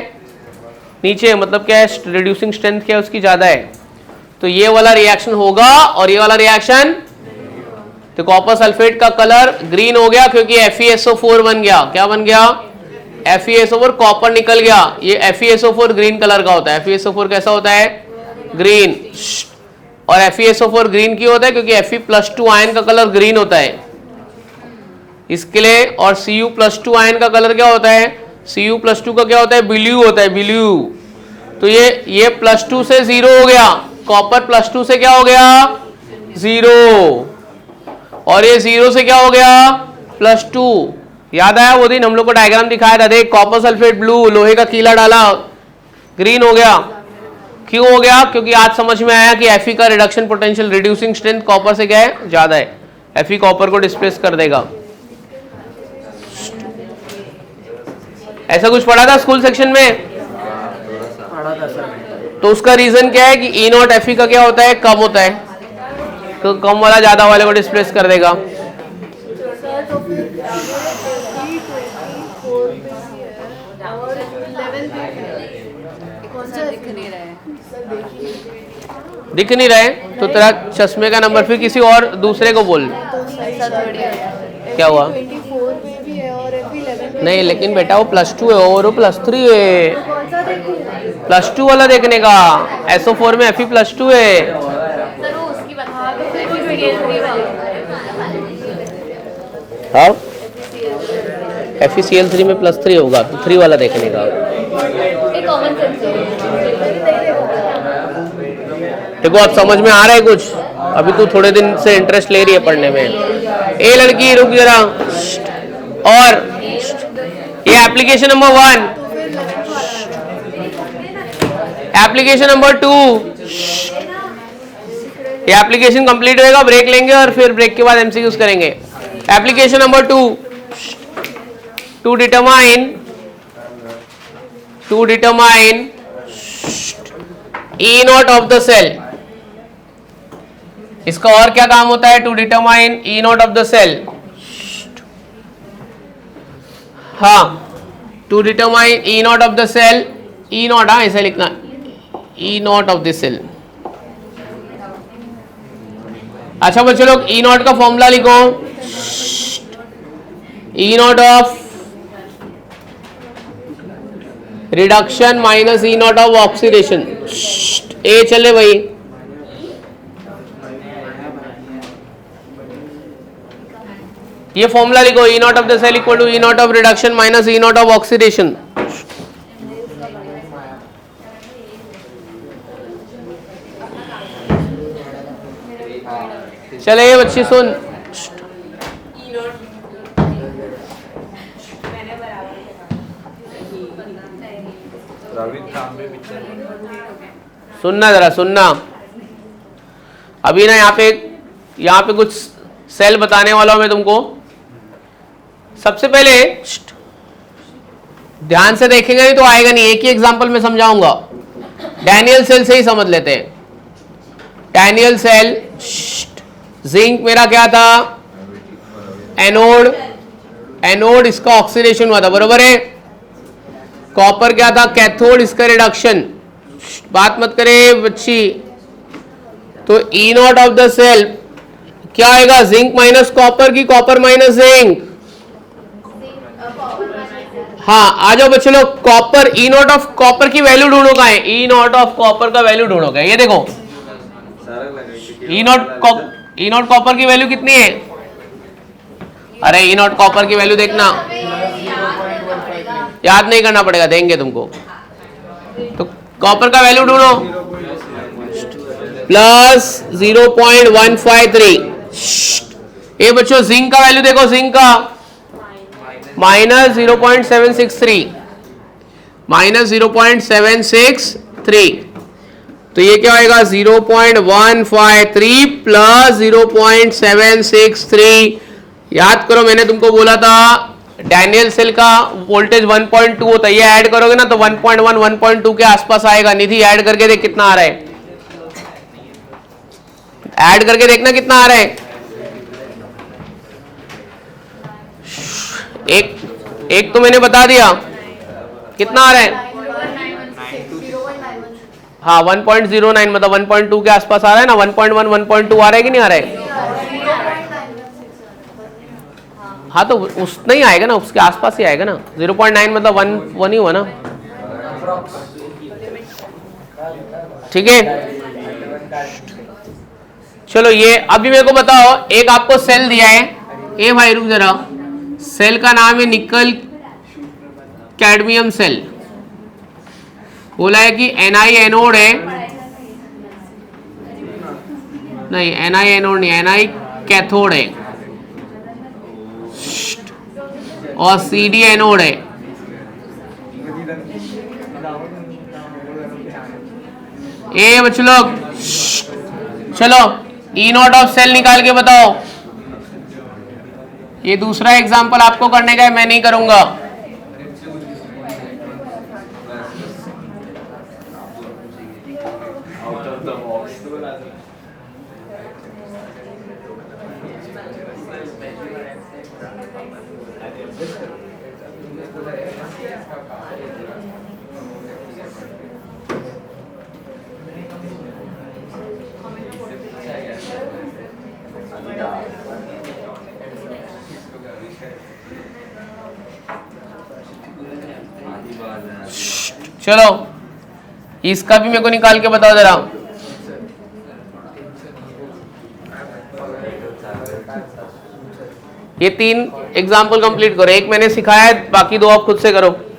नीचे, मतलब क्या है? रिड्यूसिंग स्ट्रेंथ क्या है उसकी ज्यादा है, तो ये वाला रिएक्शन होगा और ये वाला रिएक्शन, तो कॉपर सल्फेट का कलर ग्रीन हो गया क्योंकि FeSO4 बन गया। क्या बन गया? FeSO4, कॉपर निकल गया। ये FeSO4 ग्रीन कलर का होता है। FeSO4 कैसा होता है? ग्रीन। और FeSO4 ग्रीन क्यों होता है? क्योंकि Fe+2 आयन का कलर ग्रीन होता है इसके लिए। और Cu+2 आयन का कलर क्या होता है? Cu+2 का क्या होता है? ब्लू होता है, ब्लू। तो ये +2 से 0 हो गया, कॉपर +2 से क्या हो गया? 0। और ये 0 से क्या हो गया? +2। याद आया वो दिन हम लोग को डायग्राम दिखाया था? देख कॉपर सल्फेट ब्लू, लोहे का कीला डाला, ग्रीन हो गया। क्यों हो गया? क्योंकि आज समझ में आया कि Fe का reduction potential, reducing strength copper से क्या है? ज्यादा है। Fe कॉपर को डिस्प्लेस कर देगा। ऐसा कुछ पढ़ा था स्कूल सेक्शन में? तो उसका रीजन क्या है कि E0 Fe का क्या होता है? कम होता है, तो कम वाला ज्यादा वाले को डिस्प्लेस कर देगा। दिख नहीं रहे तो तेरा चश्मे का नंबर फिर किसी और दूसरे को बोल। क्या हुआ? नहीं लेकिन बेटा वो +2 है और वो +3 है। +2 वाला देखने का, SO4 में Fe+2 है। हाँ FeCl3 में +3 होगा, तो 3 वाला देखने का। देखो अब समझ में आ रहा है कुछ? अभी तू थोड़े दिन से इंटरेस्ट ले रही है पढ़ने में। ए लड़की रुक जरा। और ये एप्लीकेशन नंबर 1, एप्लीकेशन नंबर 2। ये एप्लीकेशन कंप्लीट होएगा, ब्रेक लेंगे और फिर ब्रेक के बाद एमसीक्यूज करेंगे। Application number 2, to determine E not of the cell. इसका और क्या काम होता है? To determine E not of the cell. हाँ, to determine E not of the cell. E nought, हाँ ऐसे लिखना, E not of the cell. अच्छा बच्चों लोग, ई नॉट का फॉर्मूला लिखो। E not of reduction minus E not of oxidation. ए चले भाई, ये फॉर्मूला लिखो। E not of the cell equal to E not of reduction minus E not of oxidation. चले ये बच्चे सुन, सुनना जरा, सुनना। अभी ना यहाँ पे कुछ सेल बताने वाला हूं मैं तुमको। सबसे पहले ध्यान से देखेंगे नहीं तो आएगा नहीं, एक ही एग्जांपल में समझाऊंगा। डैनियल सेल से ही समझ लेते हैं। डैनियल सेल, जिंक मेरा क्या था? एनोड। एनोड, इसका ऑक्सीडेशन हुआ था, बरोबर है। कॉपर क्या था? कैथोड, इसका रिडक्शन। बात मत करे बच्ची। तो ई नॉट ऑफ द सेल क्या आएगा? जिंक माइनस कॉपर की कॉपर माइनस जिंक? हाँ, आ जाओ बच्चे लोग। Copper, E not of copper की वैल्यू ढूंढो का है। ई नॉट ऑफ कॉपर का वैल्यू ढूंढो का है। ये देखो, ई नॉट कॉपर की वैल्यू कितनी है? अरे ई नॉट कॉपर की वैल्यू देखना, याद नहीं करना पड़ेगा, देंगे तुमको। तो कॉपर का वैल्यू ढूंढो, प्लस 0.153। ये बच्चों जिंक का वैल्यू देखो, जिंक का माइनस 0.763, माइनस 0.763। तो ये क्या आएगा? 0.153 प्लस 0.763। याद करो, मैंने तुमको बोला था डैनियल सेल का वोल्टेज 1.2 होता है। ये ऐड करोगे ना तो 1.1 1.2 के आसपास आएगा। निधि ऐड करके देख कितना आ रहा है, ऐड करके देखना कितना आ रहा है। एक तो मैंने बता दिया, कितना आ रहा है? हाँ 1.09, मतलब 1.2 के आसपास आ रहा है ना। 1.1 1.2 आ रहा है कि नहीं आ रहा है? हाँ तो उतना ही आएगा ना, उसके आसपास ही आएगा ना। 0.9 मतलब 1 ही हुआ ना, ठीक है। चलो ये अभी मेरे को बताओ, एक आपको सेल दिया है। ए भाई रुक जरा, सेल का नाम है निकल कैडमियम सेल। बोला है कि Ni एनोड है, नहीं Ni एनोड नहीं, Ni कैथोड है और Cd एनोड है। ए बच्चों लोग चलो ई नॉट ऑफ सेल निकाल के बताओ। ये दूसरा एग्जांपल आपको करने का है, मैं नहीं करूंगा। चलो इसका भी मेरे को निकाल के बताओ जरा। ये 3 एग्जाम्पल कंप्लीट करो, एक मैंने सिखाया है, बाकी 2 आप खुद से करो।